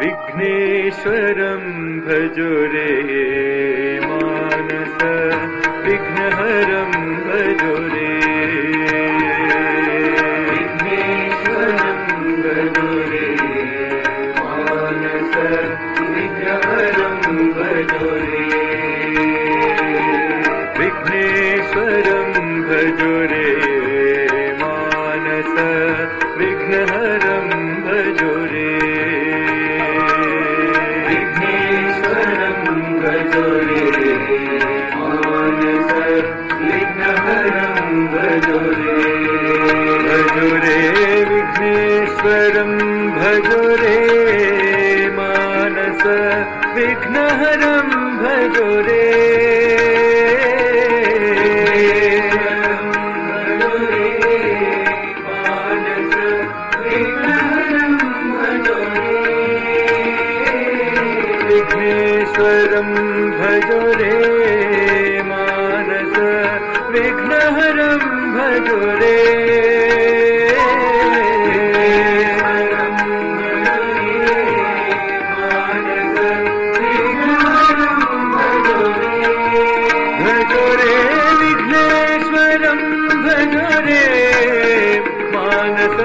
विघ्नेश्वरं भजो रे मानस विघ्नहरं भजो रे विघ्नेश्वरं भजो रे मानस विघ्नहरं भजो रे विघ्नेश्वरं भजो रे मानस विघ्नहरं भजो रे भजो रे मानस विघ्नहरं भजो रे विघ्नेश्वरं भजो रे मानस विघ्नहरं भजो रे मानस विघ्नहरं भजो रे विघ्नेश्वरं भजो रे मानस विघ्नहरं भजो रे भजो रे विघ्नेश्वरं भजो रे मानस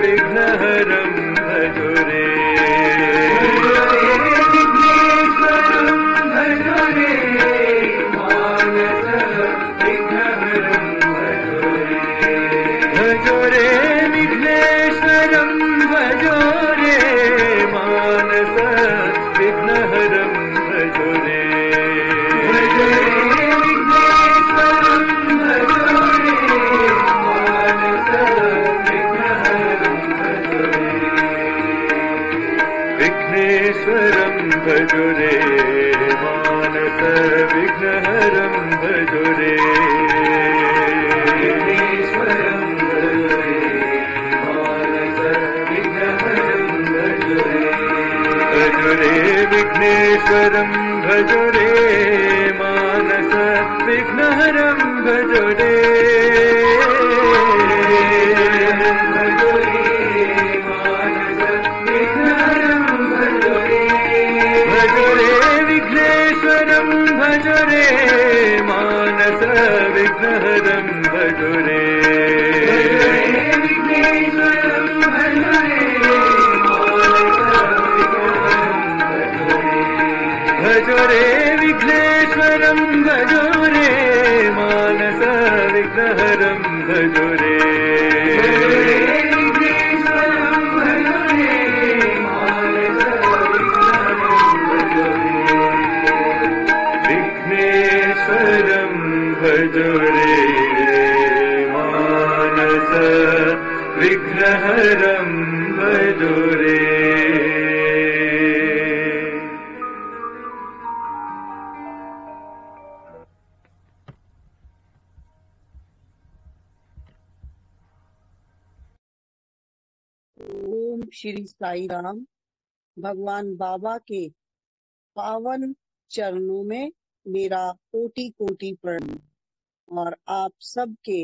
विघ्नहरं भजो रे भजो रे विघ्नेश्वरं भजो रे मानस विघ्नहरं भजो रे भजो रे विघ्नेश्वरं भजो रे मानस विघ्नहरं भजो रे विघ्नेश्वरं भजो रे मानस विघ्नहरं भजो रे भजो रे विघ्नेश्वरं भजो रे मानस विघ्नहरं भजो रे भजो रे मानस विघ्नहरं भजो रे भजो रे विघ्नेश्वरं भजो रे मानस विघ्नहरं भजो रे विघ्नेश्वरं भजो रे भजो रे विघ्नेश्वरं भजो रे मानस विघ्नहरं भजो रे विघ्नेश्वरं भजो रे मानस विघ्नेश्वरं भजो रे मानस विघ्नहरं भजो रे ओम श्री साई राम। भगवान बाबा के पावन चरणों में मेरा कोटि कोटि प्रणाम और आप सबके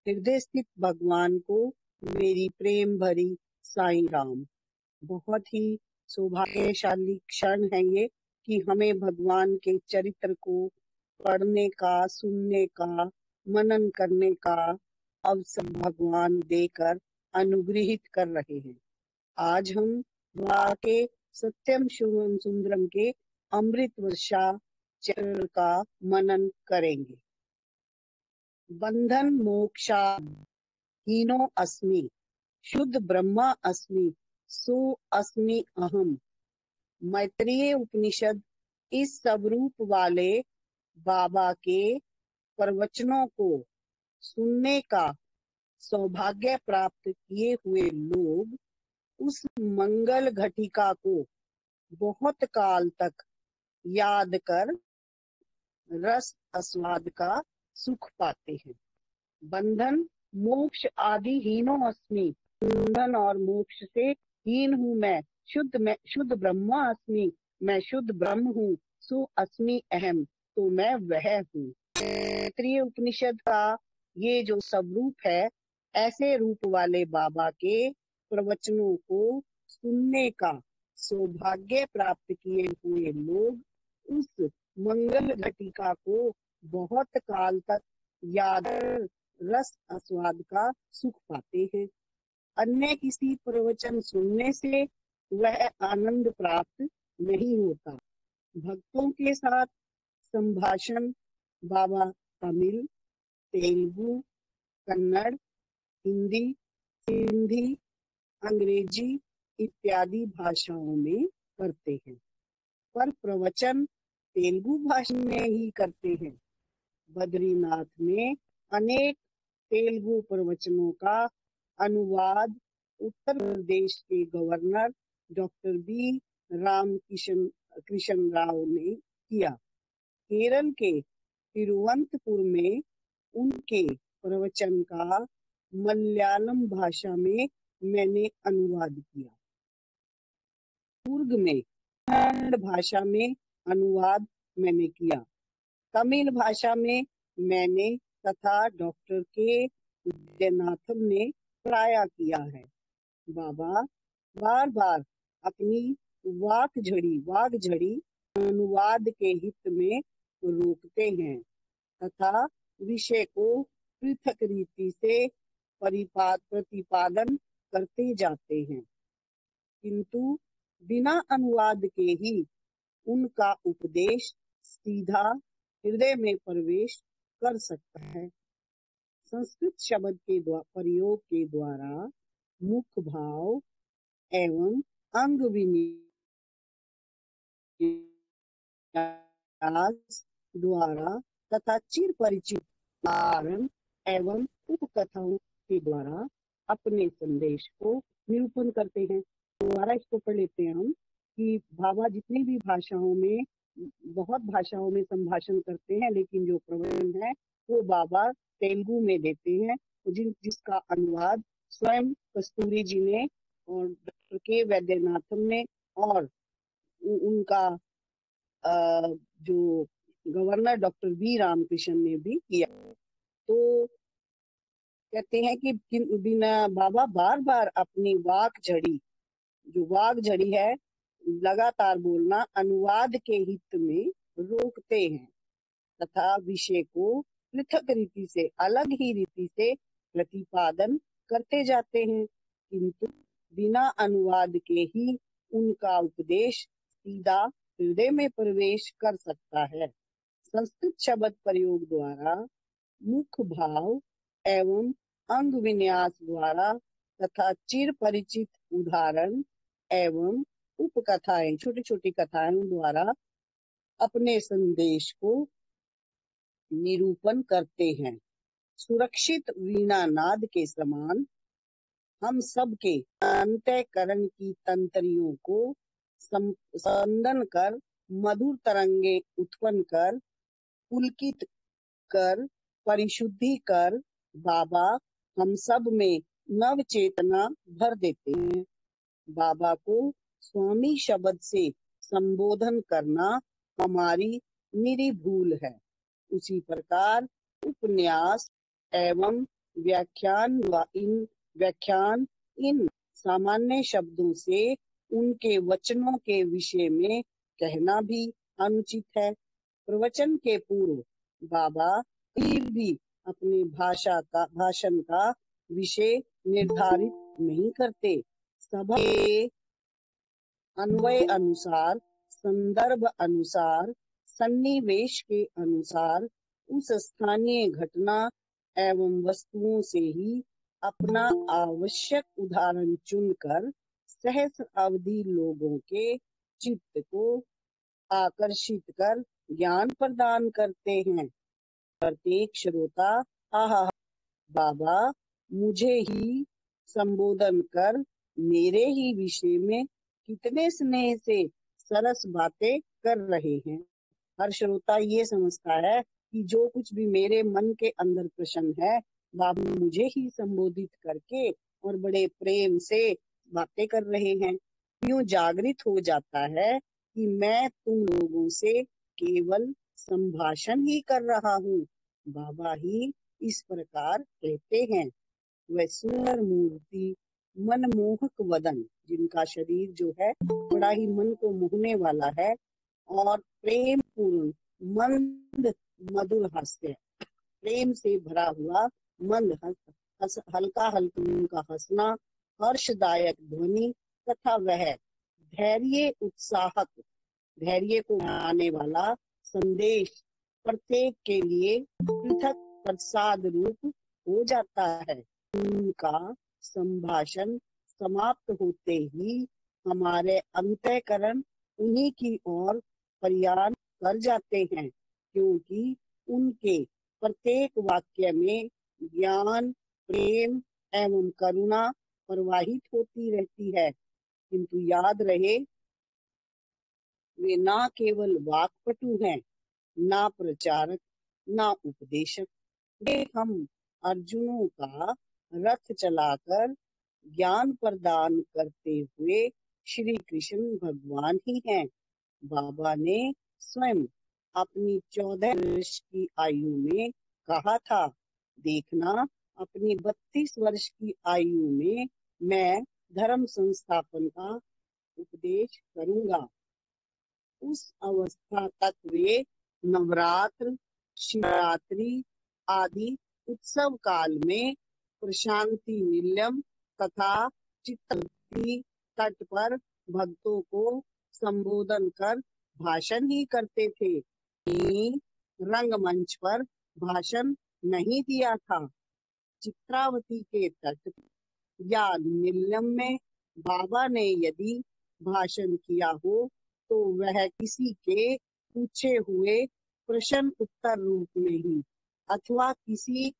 हृदय स्थित भगवान को मेरी प्रेम भरी साई राम। बहुत ही सौभाग्यशाली क्षण है ये कि हमें भगवान के चरित्र को पढ़ने का, सुनने का, मनन करने का अवसर भगवान देकर अनुग्रहित कर रहे हैं। आज हम वहाँ के सत्यम शिवम सुंदरम के अमृत वर्षा चरित्र का मनन करेंगे। बंधन मोक्षा हीनो अस्मि, शुद्ध ब्रह्मा अस्मि, सो अस्मि अहम। मैत्रेय उपनिषद इस स्वरूप वाले बाबा के प्रवचनों को सुनने का सौभाग्य प्राप्त किए हुए लोग उस मंगल घटिका को बहुत काल तक याद कर रस आस्वाद का सुख पाते हैं। बंधन मोक्ष आदि हीनो अस्मि, बंधन और मोक्ष से हीन हूँ मैं शुद्ध ब्रह्मा अस्मि, मैं शुद्ध ब्रह्म हूँ। सो अस्मि अहम, तो मैं वह हूँ। तैत्तिरीय उपनिषद का ये जो स्वरूप है, ऐसे रूप वाले बाबा के प्रवचनों को सुनने का सौभाग्य प्राप्त किए हुए लोग उस मंगल घटिका को बहुत काल तक याद कर रस आस्वाद का सुख पाते हैं। अन्य किसी प्रवचन सुनने से वह आनंद प्राप्त नहीं होता। भक्तों के साथ संभाषण बाबा तमिल, तेलुगु, कन्नड़, हिंदी, सिंधी, अंग्रेजी इत्यादि भाषाओं में करते हैं, पर प्रवचन तेलुगु भाषा में ही करते हैं। बद्रीनाथ में अनेक तेलुगु प्रवचनों का अनुवाद उत्तर प्रदेश के governor doctor B Krishna Rao ने किया। केरल के तिरुवनंतपुर में उनके प्रवचन का मलयालम भाषा में मैंने अनुवाद किया। कुर्ग में कन्नड़ भाषा में अनुवाद मैंने किया। तमिल भाषा में मैंने तथा डॉक्टर के वैद्यनाथम ने प्राय किया है। बाबा बार बार अपनी वाक झड़ी अनुवाद के हित में रोकते हैं तथा विषय को पृथक रीति से प्रतिपादन करते जाते हैं, किंतु बिना अनुवाद के ही उनका उपदेश सीधा हृदय में प्रवेश कर सकता है। संस्कृत शब्द के प्रयोग के द्वारा मुख्य भाव एवं अंग विन्यास द्वारा तथा चिर परिचित उदाहरण एवं उपकथाओं के द्वारा अपने संदेश को निरूपण करते हैं। दोबारा इसको पढ़ लेते हैं हम कि बाबा जितनी भी भाषाओं में बहुत भाषाओं में संभाषण करते हैं, लेकिन जो प्रवचन है वो बाबा तेलुगु में देते हैं, जिसका अनुवाद स्वयं कस्तूरी जी ने और डॉक्टर के वैद्यनाथम ने और उनका जो गवर्नर डॉक्टर बी रामकृष्ण ने भी किया। तो कहते हैं कि बिना बाबा बार बार अपनी वाक झड़ी है लगातार बोलना अनुवाद के हित में रोकते हैं तथा विषय को पृथक रीति से अलग ही रीति से प्रतिपादन करते जाते हैं, किंतु बिना अनुवाद के ही उनका उपदेश सीधा हृदय में प्रवेश कर सकता है। संस्कृत शब्द प्रयोग द्वारा मुख्य भाव एवं अंग विन्यास द्वारा तथा चिर परिचित उदाहरण एवं उपकथाएं छोटी छोटी कथाओं द्वारा अपने संदेश को निरूपण करते हैं। सुरक्षित वीणा नाद के समान हम सब के अंतःकरण की तंत्रियों को संदन कर मधुर तरंगे उत्पन्न कर पुलकित कर परिशुद्धि कर बाबा हम सब में नव चेतना भर देते हैं। बाबा को स्वामी शब्द से संबोधन करना हमारी निरी भूल है। उसी प्रकार उपन्यास एवं व्याख्यान इन सामान्य शब्दों से उनके वचनों के विषय में कहना भी अनुचित है। प्रवचन के पूर्व बाबा भी अपने भाषण का विषय निर्धारित नहीं करते। सभा के अन्वय अनुसार, संदर्भ अनुसार, सन्निवेश के अनुसार उस स्थानीय घटना एवं वस्तुओं से ही अपना आवश्यक उदाहरण चुनकर सहस्र अवधि लोगों के चित्त को आकर्षित कर ज्ञान प्रदान करते हैं। प्रत्येक श्रोता आहा बाबा मुझे ही संबोधन कर मेरे ही विषय में कितने स्नेह से सरस बातें कर रहे हैं। हर श्रोता ये समझता है कि जो कुछ भी मेरे मन के अंदर प्रश्न है बाबा मुझे ही संबोधित करके और बड़े प्रेम से बातें कर रहे हैं। यूं जागृत हो जाता है कि मैं तुम लोगों से केवल संभाषण ही कर रहा हूँ। बाबा ही इस प्रकार कहते हैं। वह सुंदर मूर्ति मनमोहक वदन, जिनका शरीर जो है बड़ा ही मन को मोहने वाला है, और प्रेम पूर्ण मंद मधुर हास्य, प्रेम से भरा हुआ मंद हल्का हल्का उनका हंसना, हर्षदायक ध्वनि, तथा वह धैर्य उत्साहक, धैर्य को आने वाला संदेश प्रत्येक के लिए पृथक प्रसाद रूप हो जाता है। उनका संभाषण समाप्त होते ही हमारे अंतःकरण उन्हीं की ओर प्रयाण कर जाते हैं, क्योंकि उनके प्रत्येक वाक्य में ज्ञान, प्रेम एवं करुणा प्रवाहित होती रहती है। किंतु याद रहे, वे ना केवल वाक्पटु हैं, ना प्रचारक, ना उपदेशक, वे हम अर्जुनों का रथ चलाकर ज्ञान प्रदान करते हुए श्री कृष्ण भगवान ही हैं। बाबा ने स्वयं अपनी 14 वर्ष की आयु में कहा था, देखना अपनी 32 वर्ष की आयु में मैं धर्म संस्थापन का उपदेश करूंगा। उस अवस्था तक वे नवरात्र, शिवरात्रि आदि उत्सव काल में प्रशांति निलयम तथा चित्तवती तट पर भक्तों को संबोधन कर भाषण ही करते थे। रंगमंच पर भाषण नहीं दिया था। चित्रावती के तट या निलयम में बाबा ने यदि भाषण किया हो तो वह किसी के पूछे हुए प्रश्न उत्तर रूप में ही, अथवा किसी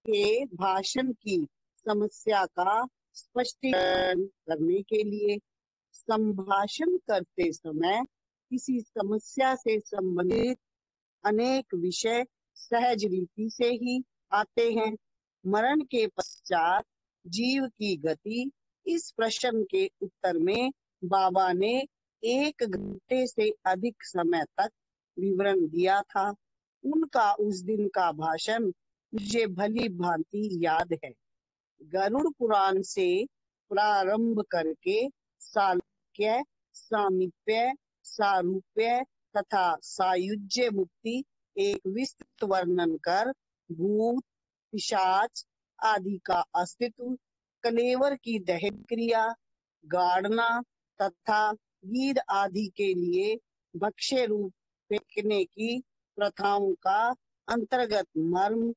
के भाषण की समस्या का स्पष्टीकरण करने के लिए। संभाषण करते समय किसी समस्या से संबंधित अनेक विषय सहज रीति से ही आते हैं। मरण के पश्चात जीव की गति, इस प्रश्न के उत्तर में बाबा ने 1 घंटे से अधिक समय तक विवरण दिया था। उनका उस दिन का भाषण मुझे भली भांति याद है। गरुड़ पुराण से प्रारंभ करके सालोक्य, सामीप्य, सारूप्य तथा सायुज्य मुक्ति एक विस्तृत वर्णन कर भूत, पिशाच आदि का अस्तित्व, कलेवर की दहन क्रिया, गाड़ना तथा गीध आदि के लिए भक्ष्य रूप फेंकने की प्रथाओं का अंतर्गत मर्म,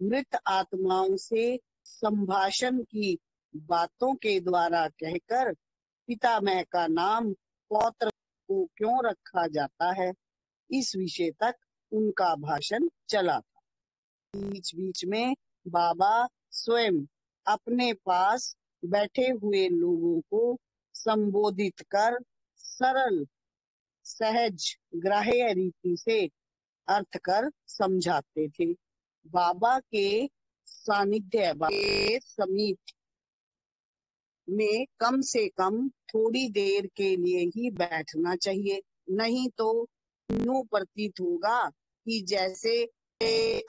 मृत आत्माओं से संभाषण की बातों के द्वारा कहकर पितामह का नाम पौत्र को क्यों रखा जाता है, इस विषय तक उनका भाषण चला था। बीच बीच में बाबा स्वयं अपने पास बैठे हुए लोगों को संबोधित कर सरल सहज ग्राह्य रीति से अर्थ कर समझाते थे। बाबा के सानिध्य के समीप में कम से कम थोड़ी देर के लिए ही बैठना चाहिए, नहीं तो यूं प्रतीत होगा कि जैसे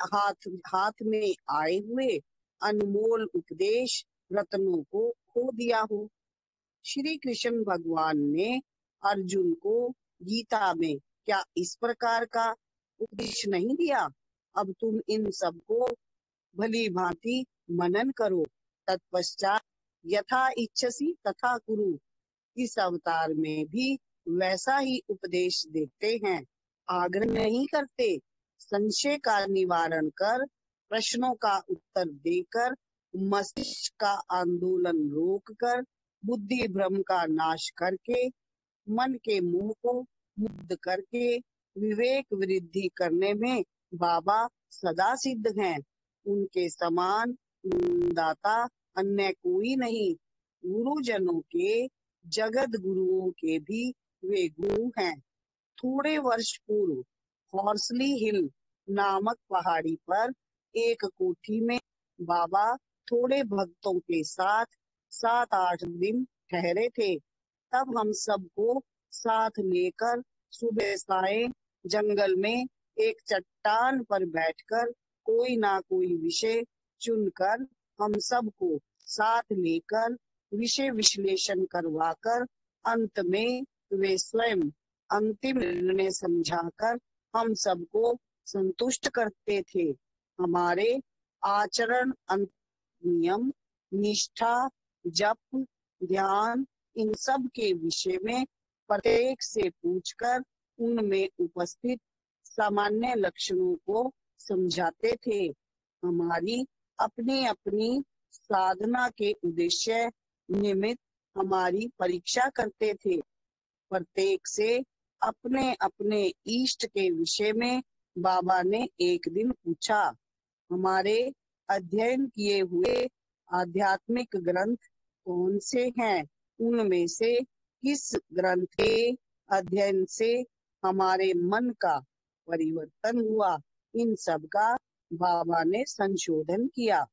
हाथ में आए हुए अनमोल उपदेश रत्नों को खो दिया हो। श्री कृष्ण भगवान ने अर्जुन को गीता में क्या इस प्रकार का उपदेश नहीं दिया? अब तुम इन सबको भली भांति मनन करो, तत्पश्चात यथा इच्छसी तथा कुरु। इस अवतार में भी वैसा ही उपदेश देते हैं, आग्रह नहीं करते। संशय का निवारण कर, प्रश्नों का उत्तर देकर, मस्तिष्क का आंदोलन रोककर, बुद्धि भ्रम का नाश करके, मन के मोह को मुक्त करके विवेक वृद्धि करने में बाबा सदा सिद्ध हैं। उनके समान दाता अन्य कोई नहीं। गुरुजनों के, जगत गुरुओं के भी वे गुरु हैं। थोड़े वर्ष पूर्व हॉर्सली हिल नामक पहाड़ी पर एक कोठी में बाबा थोड़े भक्तों के साथ 7-8 दिन ठहरे थे। तब हम सबको साथ लेकर सुबह साए जंगल में एक चट्टान पर बैठकर कोई ना कोई विषय चुनकर हम सबको साथ लेकर विषय विश्लेषण करवाकर अंत में वे स्वयं अंतिम निर्णय समझाकर हम सबको संतुष्ट करते थे। हमारे आचरण, नियम, निष्ठा, जप, ध्यान, इन सब के विषय में प्रत्येक से पूछकर उनमें उपस्थित सामान्य लक्षणों को समझाते थे। हमारी अपनी अपनी साधना के उद्देश्य निमित्त हमारी परीक्षा करते थे। प्रत्येक से अपने अपने इष्ट के विषय में बाबा ने एक दिन पूछा, हमारे अध्ययन किए हुए आध्यात्मिक ग्रंथ कौन से हैं? उनमें से किस ग्रंथ के अध्ययन से हमारे मन का परिवर्तन हुआ? इन सब का बाबा ने संशोधन किया।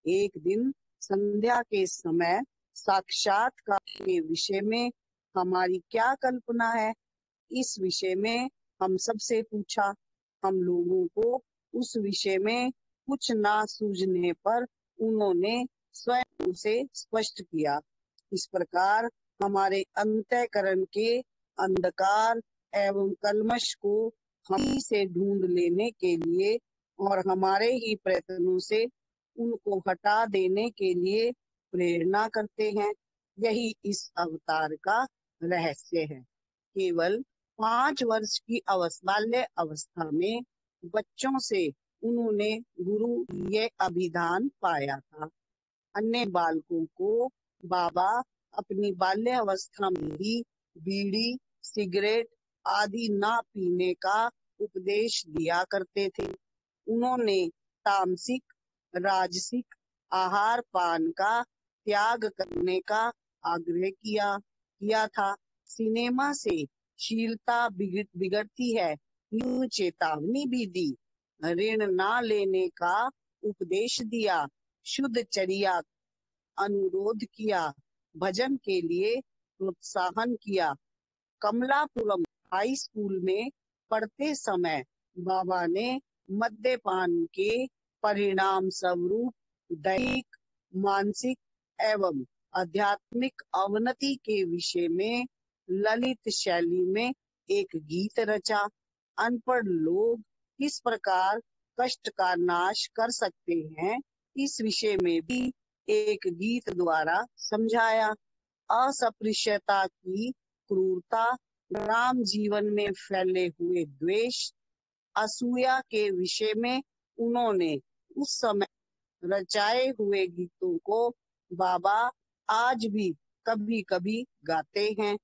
एक दिन संध्या के समय साक्षात्कार के विषय में हमारी क्या कल्पना है, इस विषय में हम सबसे पूछा। हम लोगों को उस विषय में कुछ ना सूझने पर उन्होंने स्वयं उसे स्पष्ट किया। इस प्रकार हमारे अंतःकरण के अंधकार एवं कल्मश को हम ही से ढूंढ लेने के लिए और हमारे ही प्रयत्नों से उनको हटा देने के लिए प्रेरणा करते हैं। यही इस अवतार का रहस्य है। केवल 5 वर्ष की बाल्य अवस्था में बच्चों से उन्होंने गुरु ये अभिधान पाया था। अन्य बालकों को बाबा अपनी बाल्य अवस्था में ही बीड़ी, सिगरेट आदि ना पीने का उपदेश दिया करते थे। उन्होंने तामसिक, राजसिक आहार पान का त्याग करने का आग्रह किया था। सिनेमा से शीलता बिगड़ती है, यूं चेतावनी भी दी। ऋण ना लेने का उपदेश दिया, शुद्ध चर्या अनुरोध किया, भजन के लिए प्रोत्साहन किया। कमलापुरम हाई स्कूल में पढ़ते समय बाबा ने मद्यपान के परिणाम स्वरूप दैहिक, मानसिक एवं आध्यात्मिक अवनति के विषय में ललित शैली में एक गीत रचा। अनपढ़ लोग किस प्रकार कष्ट का नाश कर सकते हैं, इस विषय में भी एक गीत द्वारा समझाया। अस्पृश्यता की क्रूरता, राम जीवन में फैले हुए द्वेष, असूया के विषय में उन्होंने उस समय रचाए हुए गीतों को बाबा आज भी कभी कभी गाते हैं।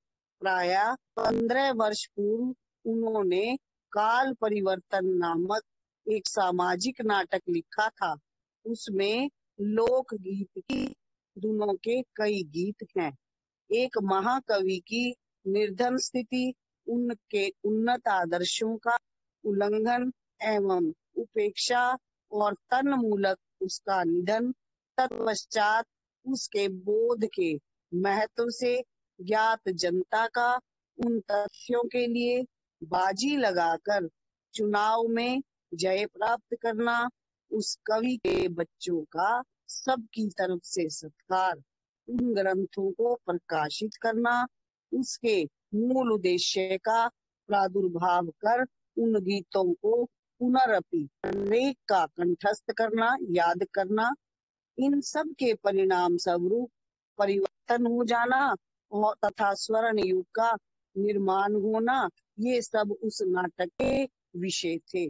प्रायः 15 वर्ष पूर्व उन्होंने काल परिवर्तन नामक एक सामाजिक नाटक लिखा था। उसमें लोक गीत की दोनों के कई गीत हैं। एक महाकवि की निर्धन स्थिति, उनके उन्नत आदर्शों का उल्लंघन एवं उपेक्षा और तन्मूलक उसका निधन, तत्पश्चात उसके बोध के महत्व से ज्ञात जनता का उन तथ्यों के लिए बाजी लगाकर चुनाव में जय प्राप्त करना, उस कवि के बच्चों का सबकी तरफ से सत्कार, उन ग्रंथों को प्रकाशित करना, उसके मूल उद्देश्य का प्रादुर्भाव कर उन गीतों को पुनरपि अनेक का कंठस्थ करना, याद करना, इन सब के परिणाम स्वरूप परिवर्तन हो जाना और तथा स्वर्ण युग का निर्माण होना, ये सब उस नाटक के विषय थे।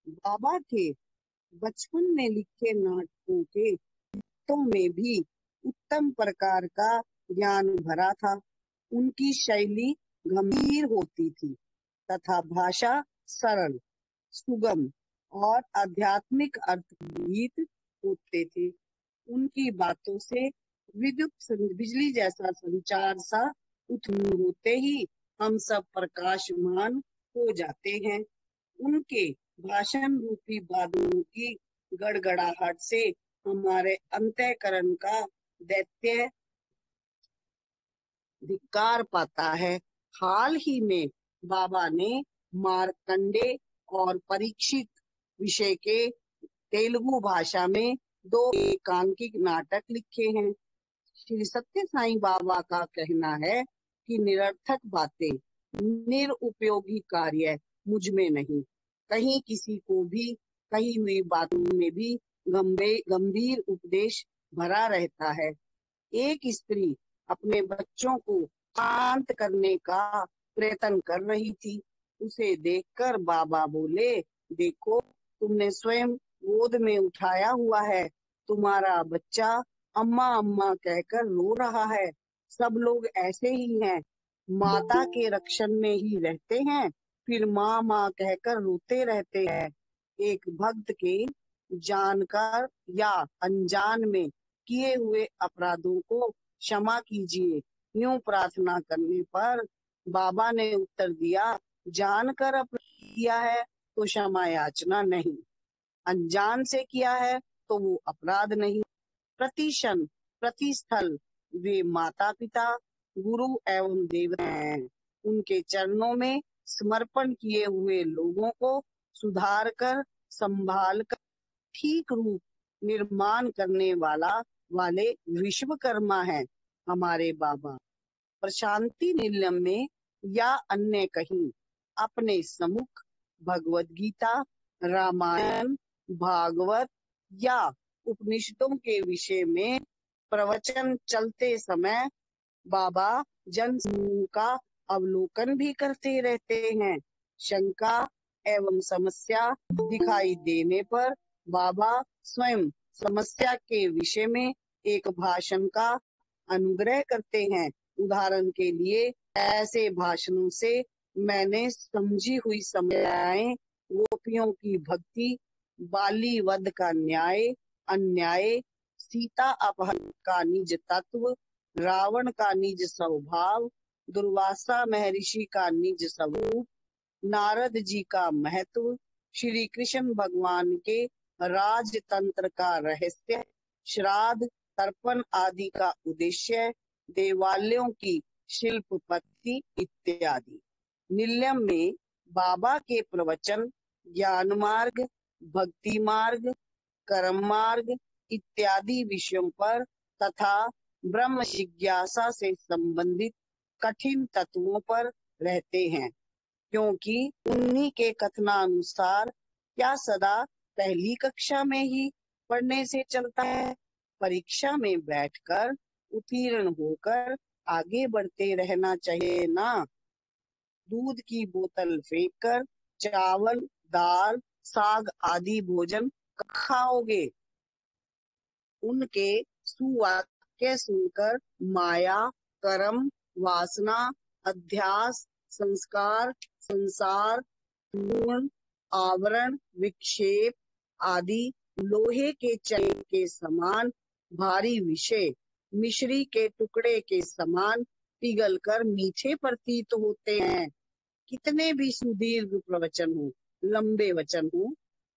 बाबा के बचपन में लिखे नाटकों के गीतों में भी उत्तम प्रकार का ज्ञान भरा था। उनकी शैली गंभीर होती थी तथा भाषा सरल, सुगम और आध्यात्मिक अर्थ गीत होते थे। उनकी बातों से बिजली जैसा संचार सा उत्पन्न होते ही हम सब प्रकाशमान हो जाते हैं। उनके भाषण रूपी बादलों की गड़गड़ाहट से हमारे अंतःकरण का दैत्य धिक्कार पाता है। हाल ही में बाबा ने मार्कंडे और परीक्षित विषय के तेलुगु भाषा में 2 एकांकिक नाटक लिखे हैं। श्री सत्य साईं बाबा का कहना है कि निरर्थक बातें, निरुपयोगी कार्य मुझ में नहीं। कहीं किसी को भी कही हुई बातों में भी गंभीर उपदेश भरा रहता है। एक स्त्री अपने बच्चों को शांत करने का प्रयत्न कर रही थी। उसे देखकर बाबा बोले, देखो, तुमने स्वयं गोद में उठाया हुआ है, तुम्हारा बच्चा अम्मा अम्मा कहकर रो रहा है। सब लोग ऐसे ही हैं, माता के रक्षण में ही रहते हैं, फिर माँ माँ कहकर रोते रहते हैं। एक भक्त के जानकर या अनजान में किए हुए अपराधों को क्षमा कीजिए, यूं प्रार्थना करने पर बाबा ने उत्तर दिया, जानकर अपराध किया है तो क्षमा याचना नहीं, अनजान से किया है तो वो अपराध नहीं। प्रतिक्षण प्रतिस्थल वे माता पिता, गुरु एवं देवता हैं। उनके चरणों में समर्पण किए हुए लोगों को सुधार कर, संभाल कर, ठीक रूप निर्माण करने वाले विश्वकर्मा हैं हमारे बाबा। प्रशांति निलयम में या अन्य कहीं अपने सम्मुख भगवत गीता, रामायण, भागवत या उपनिषदों के विषय में प्रवचन चलते समय बाबा जन समूह का अवलोकन भी करते रहते हैं। शंका एवं समस्या दिखाई देने पर बाबा स्वयं समस्या के विषय में एक भाषण का अनुग्रह करते हैं। उदाहरण के लिए ऐसे भाषणों से मैंने समझी हुई समस्याएं, गोपियों की भक्ति, बाली वध का न्याय अन्याय, सीता अपहरण का निज तत्व, रावण का निज स्वभाव, दुर्वासा महर्षि का निज स्वरूप, नारद जी का महत्व, श्री कृष्ण भगवान के राजतंत्र का रहस्य, श्राद्ध तर्पण आदि का उद्देश्य, देवालयों की शिल्प पद्धति इत्यादि। निलयम में बाबा के प्रवचन ज्ञान मार्ग, भक्ति मार्ग, कर्म मार्ग इत्यादि विषयों पर तथा ब्रह्म जिज्ञासा से संबंधित कठिन तत्वों पर रहते हैं, क्योंकि उन्हीं के कथनानुसार क्या सदा पहली कक्षा में ही पढ़ने से चलता है। परीक्षा में बैठकर उत्तीर्ण होकर आगे बढ़ते रहना चाहिए ना। दूध की बोतल फेंककर चावल, दाल, साग आदि भोजन खाओगे। उनके सुवाक्य सुनकर माया, कर्म, वासना, अध्यास, संस्कार, संसार, गुण, आवरण, विक्षेप आदि लोहे के चैन के समान भारी विषय मिश्री के टुकड़े के समान पिघलकर मीठे प्रतीत होते हैं। कितने भी सुदीर्घ प्रवचन हो, लंबे वचन हो,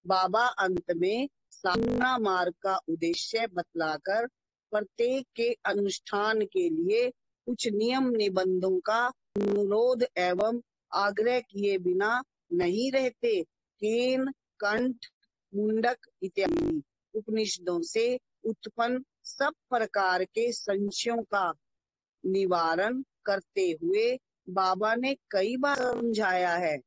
बाबा अंत में साधना मार्ग का उद्देश्य बतलाकर प्रत्येक के अनुष्ठान के लिए कुछ नियम निबंधों का अनुरोध एवं आग्रह किए बिना नहीं रहते। केन, कंठ, मुंडक इत्यादि उपनिषदों से उत्पन्न सब प्रकार के संशयों का निवारण करते हुए बाबा ने कई बार समझाया है।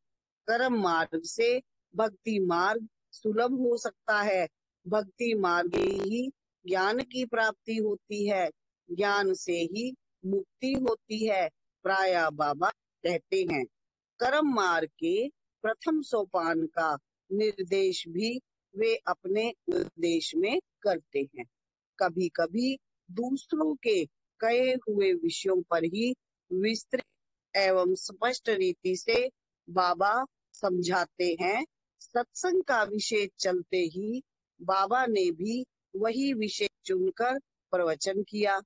कर्म मार्ग से भक्ति मार्ग सुलभ हो सकता है। भक्ति मार्ग ही ज्ञान की प्राप्ति होती है, ज्ञान से ही मुक्ति होती है, प्राय बाबा कहते हैं। कर्म मार्ग के प्रथम सोपान का निर्देश भी वे अपने उपदेश में करते हैं। कभी कभी दूसरों के कहे हुए विषयों पर ही विस्तृत एवं स्पष्ट रीति से बाबा समझाते हैं। सत्संग का विषय चलते ही बाबा ने भी वही विषय चुनकर प्रवचन किया।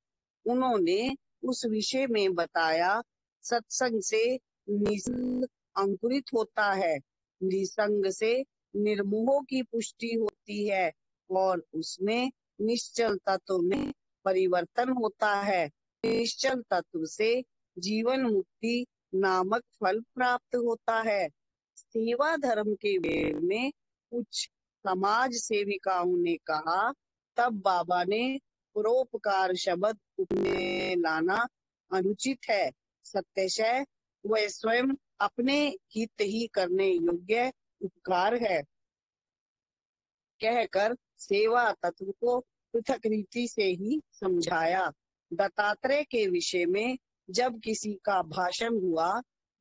उन्होंने उस विषय में बताया, सत्संग से निसंग अंकुरित होता है, निसंग से निर्मोह की पुष्टि होती है और उसमें निश्चल तत्व में परिवर्तन होता है। निश्चल तत्व से जीवन मुक्ति नामक फल प्राप्त होता है। सेवा धर्म के वेद में कुछ समाज सेविकाओं ने कहा, तब बाबा ने परोपकार शब्द में लाना अनुचित है। सत्यशः वह स्वयं अपने हित ही करने योग्य उपकार है। कहकर सेवा तत्व को पृथक रीति से ही समझाया। दत्तात्रेय के विषय में जब किसी का भाषण हुआ,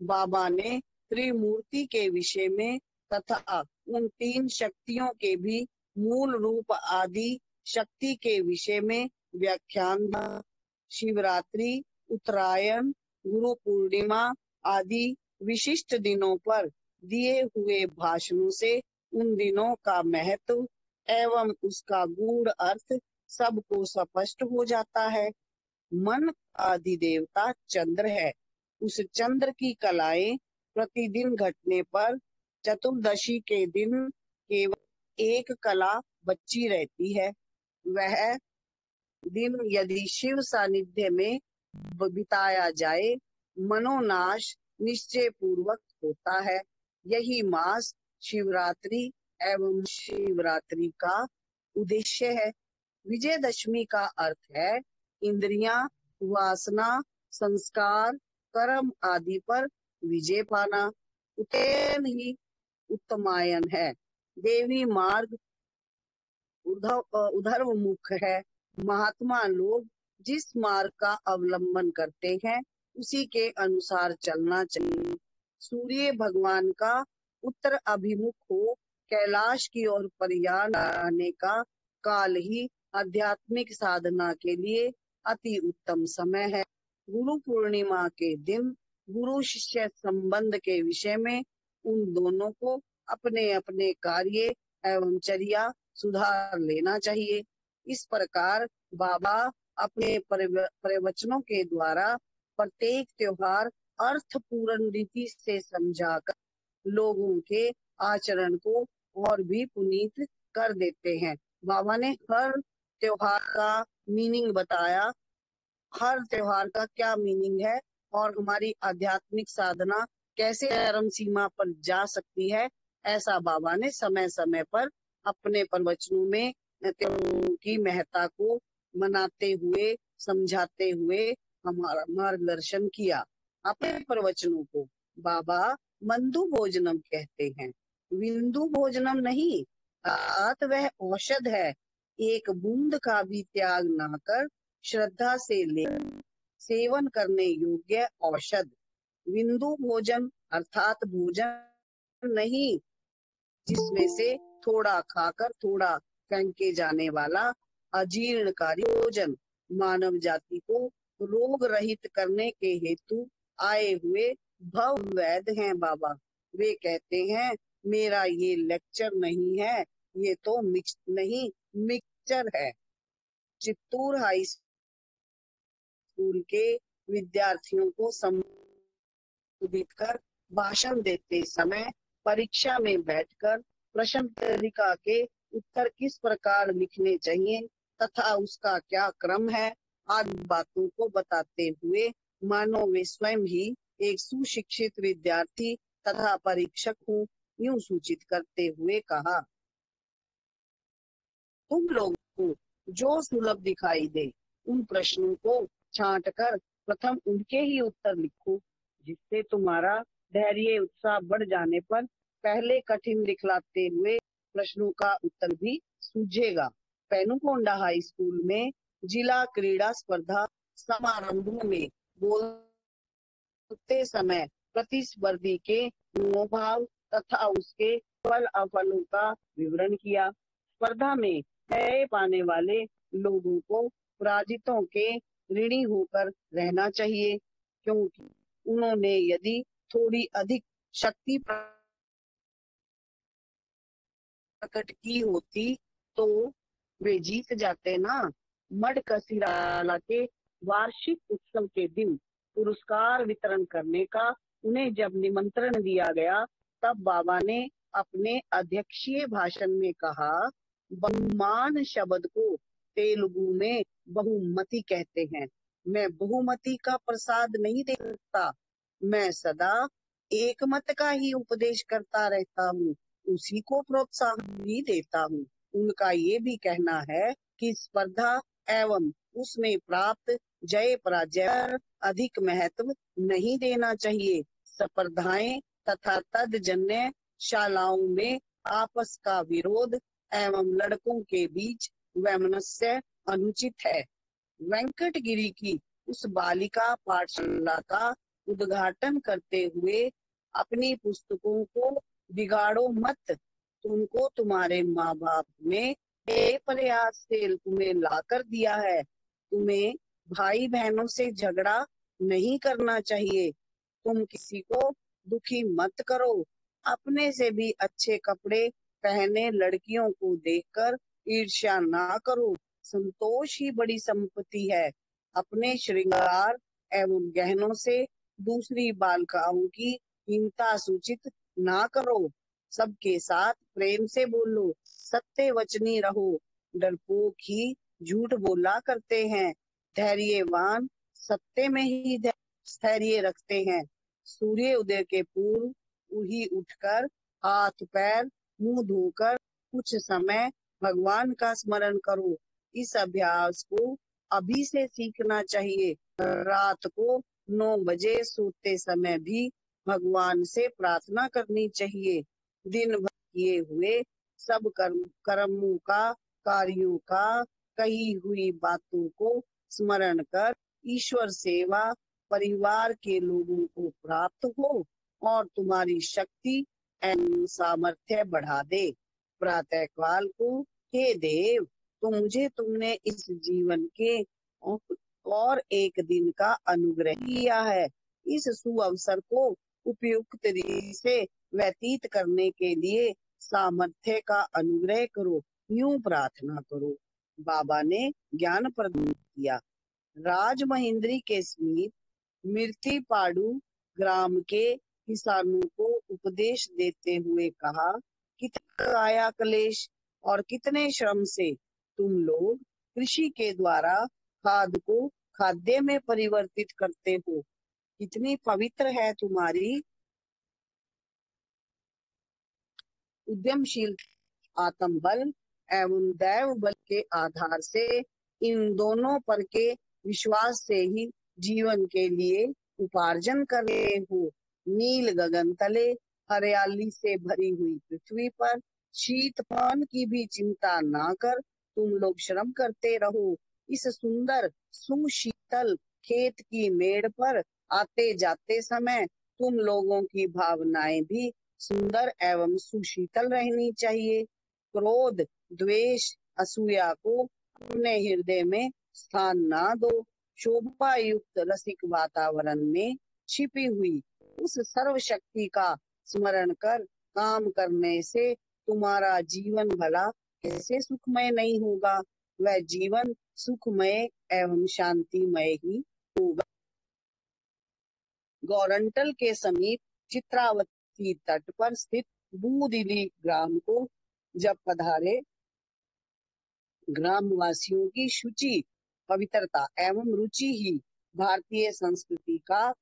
बाबा ने त्रिमूर्ति के विषय में तथा उन तीन शक्तियों के भी मूल रूप आदि शक्ति के विषय में व्याख्यान दिया। शिवरात्रि, उत्तरायण, गुरु पूर्णिमा आदि विशिष्ट दिनों पर दिए हुए भाषणों से उन दिनों का महत्व एवं उसका गूढ़ अर्थ सबको स्पष्ट हो जाता है। मन का अधिदेवता चंद्र है। उस चंद्र की कलाएं प्रतिदिन घटने पर चतुर्दशी के दिन केवल एक कला बची रहती है। वह दिन यदि शिव सानिध्य में बिताया जाए, मनोनाश निश्चय पूर्वक होता है। यही मास शिवरात्रि एवं शिवरात्रि का उद्देश्य है। विजयदशमी का अर्थ है इंद्रियां, वासना, संस्कार, कर्म आदि पर विजय पाना। उतेन ही उत्तमायन है। देवी मार्ग उधर्वमुख है। महात्मा लोग जिस मार्ग का अवलंबन करते हैं उसी के अनुसार चलना चाहिए। सूर्य भगवान का उत्तर अभिमुख हो कैलाश की ओर प्रयाण आने का काल ही आध्यात्मिक साधना के लिए अति उत्तम समय है। गुरु पूर्णिमा के दिन गुरु शिष्य संबंध के विषय में उन दोनों को अपने अपने कार्य एवं चर्या सुधार लेना चाहिए। इस प्रकार बाबा अपने प्रवचनों के द्वारा प्रत्येक त्योहार अर्थ पूर्ण रीति से समझाकर लोगों के आचरण को और भी पुनीत कर देते हैं। बाबा ने हर त्योहार का मीनिंग बताया, हर त्योहार का क्या मीनिंग है और हमारी आध्यात्मिक साधना कैसे चरम सीमा पर जा सकती है। ऐसा बाबा ने समय समय पर अपने प्रवचनों में त्योहारों की महत्ता को मनाते हुए, समझाते हुए हमारा मार्गदर्शन किया। अपने प्रवचनों को बाबा मंदु भोजनम कहते हैं, विंदु भोजनम नहीं। अर्थात वह औषध है, एक बूंद का भी त्याग ना कर श्रद्धा से ले सेवन करने योग्य औषध। विंदु भोजन अर्थात भोजन नहीं जिसमें से थोड़ा खाकर थोड़ा फेंके जाने वाला अजीर्णकारी भोजन। मानव जाति को रोग रहित करने के हेतु आए हुए भव वैद्य हैं बाबा। वे कहते हैं मेरा ये लेक्चर नहीं है, ये तो मिक्सचर है। चित्तूर हाई स्कूल के विद्यार्थियों को संबोधित कर भाषण देते समय परीक्षा में बैठकर प्रश्न पत्रिका के उत्तर किस प्रकार लिखने चाहिए तथा उसका क्या क्रम है आदि बातों को बताते हुए मानो वे स्वयं ही एक सुशिक्षित विद्यार्थी तथा परीक्षक हूँ, यूं सूचित करते हुए कहा, तुम लोगों को जो सुलभ दिखाई दे उन प्रश्नों को छांट कर प्रथम उनके ही उत्तर लिखो, जिससे तुम्हारा धैर्य उत्साह बढ़ जाने पर पहले कठिन दिखलाते हुए प्रश्नों का उत्तर भी सूझेगा। पेनुकोंडा हाई स्कूल में जिला क्रीड़ा स्पर्धा समारंभ में बोलते समय प्रतिस्पर्धी के मनोभाव तथा उसके फल अफलों का विवरण किया। स्पर्धा में जय पाने वाले लोगों को पराजितों के ऋणी होकर रहना चाहिए, क्योंकि उन्होंने यदि थोड़ी अधिक शक्ति प्रकट की होती तो वे जीत जाते ना। मडकसिराला के वार्षिक उत्सव के दिन पुरस्कार वितरण करने का उन्हें जब निमंत्रण दिया गया तब बाबा ने अपने अध्यक्षीय भाषण में कहा, बहुमान शब्द को तेलुगु में बहुमति कहते हैं। मैं बहुमति का प्रसाद नहीं दे सकता, मैं सदा एक मत का ही उपदेश करता रहता हूँ, उसी को प्रोत्साहन भी देता हूँ। उनका ये भी कहना है कि स्पर्धा एवं उसमें प्राप्त जय पराजय पर अधिक महत्व नहीं देना चाहिए। स्पर्धाएं तथा तदजन्य शालाओं में आपस का विरोध एवं लड़कों के बीच वैमनस्य अनुचित है। वेंकटगिरी की उस बालिका पाठशाला का उद्घाटन करते हुए अपनी पुस्तकों को बिगाड़ो मत। तुमको तुम्हारे माँ बाप ने प्रयास से तुम्हें लाकर दिया है। तुम्हें भाई बहनों से झगड़ा नहीं करना चाहिए। तुम किसी को दुखी मत करो। अपने से भी अच्छे कपड़े पहने लड़कियों को देखकर ईर्ष्या ना करो। संतोष ही बड़ी संपत्ति है। अपने श्रृंगार एवं गहनों से दूसरी बालिकाओं की हीनता सूचित ना करो। सबके साथ प्रेम से बोलो। सत्य वचनी रहो। डरपोक ही झूठ बोला करते हैं। धैर्यवान सत्य में ही स्थैर्य रखते हैं। सूर्य उदय के पूर्व ही उठकर हाथ पैर मुंह धोकर कुछ समय भगवान का स्मरण करो। इस अभ्यास को अभी से सीखना चाहिए। रात को 9 बजे सोते समय भी भगवान से प्रार्थना करनी चाहिए। दिन भर किए हुए सब कर्मों का, कार्यों का, कही हुई बातों को स्मरण कर ईश्वर सेवा परिवार के लोगों को प्राप्त हो और तुम्हारी शक्ति एवं सामर्थ्य बढ़ा दे। प्रातः काल को, हे देव, तो मुझे तुमने इस जीवन के और एक दिन का अनुग्रह किया है। इस सुअवसर को उपयुक्त रीति से व्यतीत करने के लिए सामर्थ्य का अनुग्रह करो। यूं प्रार्थना करो। बाबा ने ज्ञान प्रदान किया। राजमहेंद्री के समीप मिर्तीपाड़ू ग्राम के किसानों को उपदेश देते हुए कहा, कितना काया क्लेश और कितने श्रम से तुम लोग कृषि के द्वारा खाद को खाद्य में परिवर्तित करते हो। कितनी पवित्र है तुम्हारी उद्यमशील आत्म बल एवं दैव बल के आधार से इन दोनों पर के विश्वास से ही जीवन के लिए उपार्जन कर रहे हो। नील गगन तले हरियाली से भरी हुई पृथ्वी पर शीत पान की भी चिंता ना कर तुम लोग श्रम करते रहो। इस सुंदर सुशीतल खेत की मेड़ पर आते जाते समय तुम लोगों की भावनाएं भी सुंदर एवं सुशीतल रहनी चाहिए। क्रोध, द्वेष, असूया को अपने हृदय में स्थान ना दो। शोभा युक्त रसिक वातावरण में छिपी हुई उस सर्वशक्ति का स्मरण कर काम करने से तुम्हारा जीवन भला कैसे सुखमय नहीं होगा। वह जीवन सुखमय एवं शांतिमय ही होगा। गौरंटल के समीप चित्रावती तट पर स्थित बूदिली ग्राम को जब पधारे, ग्रामवासियों की शुचि, पवित्रता एवं रुचि ही भारतीय संस्कृति का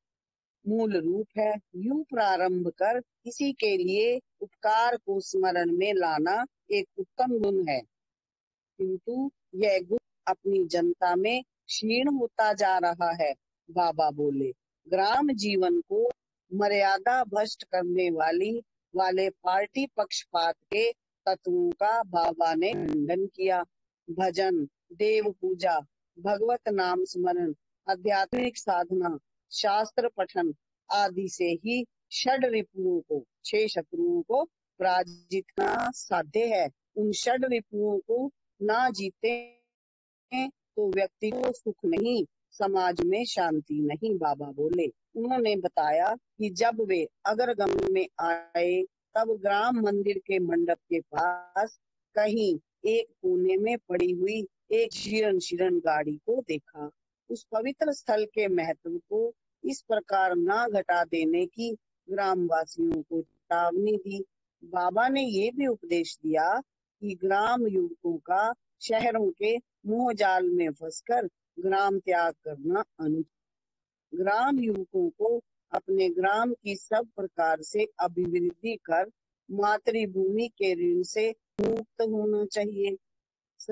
मूल रूप है। यूं प्रारंभ कर किसी के लिए उपकार को स्मरण में लाना एक उत्तम गुण है, किंतु यह गुण अपनी जनता में क्षीण होता जा रहा है। बाबा बोले, ग्राम जीवन को मर्यादा भ्रष्ट करने वाले पार्टी पक्षपात के तत्वों का बाबा ने खंडन किया। भजन, देव पूजा, भगवत नाम स्मरण, आध्यात्मिक साधना, शास्त्र पठन आदि से ही षड रिपुओं को, 6 शत्रुओं को पराजित करना साध्य है। उन षड रिपुओं को ना जीते तो व्यक्ति को सुख नहीं, समाज में शांति नहीं। बाबा बोले, उन्होंने बताया कि जब वे अगरगम में आए तब ग्राम मंदिर के मंडप के पास कहीं एक कोने में पड़ी हुई एक शीरण गाड़ी को देखा। उस पवित्र स्थल के महत्व को इस प्रकार ना घटा देने की ग्रामवासियों को चेतावनी दी। बाबा ने ये भी उपदेश दिया कि ग्राम युवकों का शहरों के मोह जाल में फंसकर ग्राम त्याग करना अनुचित। ग्राम युवकों को अपने ग्राम की सब प्रकार से अभिवृद्धि कर मातृभूमि के ऋण से मुक्त होना चाहिए।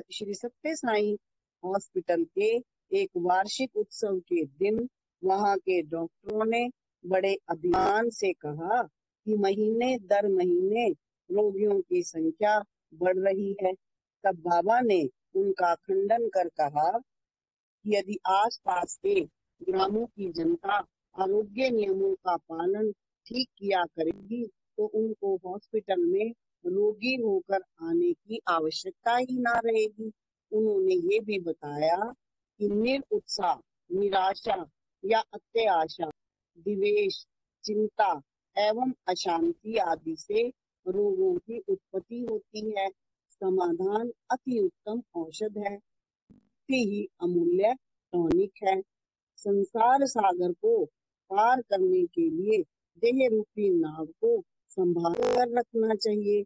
श्री सत्य साईं हॉस्पिटल के एक वार्षिक उत्सव के दिन वहां के डॉक्टरों ने बड़े अभिमान से कहा कि महीने दर महीने रोगियों की संख्या बढ़ रही है। तब बाबा ने उनका खंडन कर कहा कि यदि आसपास के ग्रामों की जनता आरोग्य नियमों का पालन ठीक किया करेगी तो उनको हॉस्पिटल में रोगी होकर आने की आवश्यकता ही ना रहेगी। उन्होंने ये भी बताया कि निरुत्साह, निराशा या अत्याशा, द्वेष, चिंता एवं अशांति आदि से रोगों की उत्पत्ति होती है। समाधान अति उत्तम औषध है, ही अमूल्य टॉनिक है। संसार सागर को पार करने के लिए देह रूपी नाव को संभाल कर रखना चाहिए।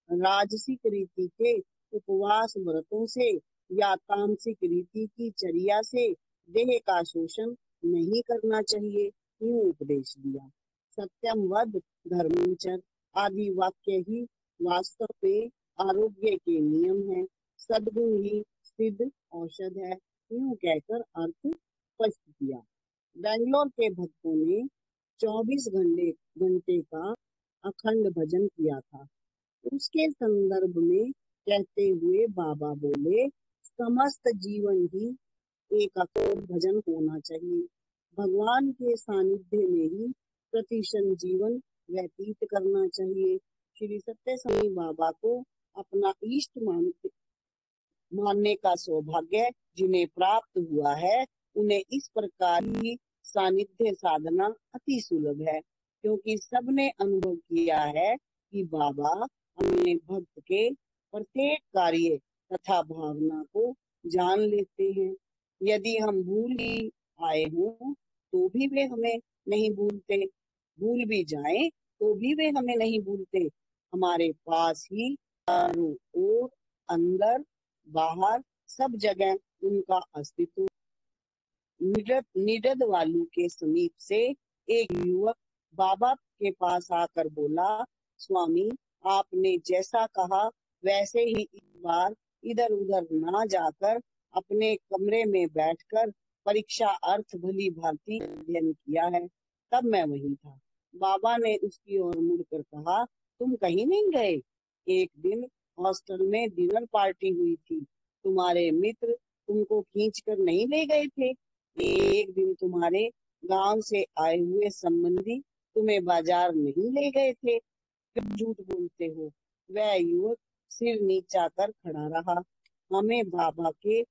राजसिक रीति के उपवास व्रतों से या तामसिक रीति की चर्या से देह का शोषण नहीं करना चाहिए, यूं उपदेश दिया। सत्यम वद धर्मं च आदि वाक्य ही वास्तव में आरोग्य के नियम है। सद्गुण ही सिद्ध औषध है, यूं कहकर अर्थ स्पष्ट किया। बेंगलोर के भक्तों ने 24 घंटे का अखंड भजन किया था। उसके संदर्भ में कहते हुए बाबा बोले, समस्त जीवन ही एक अखंड भजन होना चाहिए। भगवान के सानिध्य में ही प्रतिक्षण जीवन व्यतीत करना चाहिए। श्री सत्य साई बाबा को अपना इष्ट मानने का सौभाग्य जिन्हें प्राप्त हुआ है, उन्हें इस प्रकार की सानिध्य साधना अति सुलभ है, क्योंकि सबने अनुभव किया है कि बाबा अपने भक्त के प्रत्येक कार्य तथा भावना को जान लेते हैं। यदि हम भूल ही आए हों तो भी वे हमें नहीं भूलते, भूल भी जाएं तो भी वे हमें नहीं भूलते। हमारे पास ही चारों ओर, अंदर बाहर सब जगह उनका अस्तित्व। निडद वालू के समीप से एक युवक बाबा के पास आकर बोला, स्वामी आपने जैसा कहा वैसे ही इस बार इधर उधर ना जाकर अपने कमरे में बैठकर परीक्षा अर्थ भली भांति अध्ययन किया है। तब मैं वहीं था। बाबा ने उसकी ओर मुड़कर कहा, तुम कहीं नहीं गए? एक दिन हॉस्टल में डिनर पार्टी हुई थी, तुम्हारे मित्र तुमको खींच कर नहीं ले गए थे? एक दिन तुम्हारे गांव से आए हुए संबंधी तुम्हें बाजार नहीं ले गए थे? फिर झूठ बोलते हो। वह युवक सिर नीचा कर खड़ा रहा। हमें बाबा के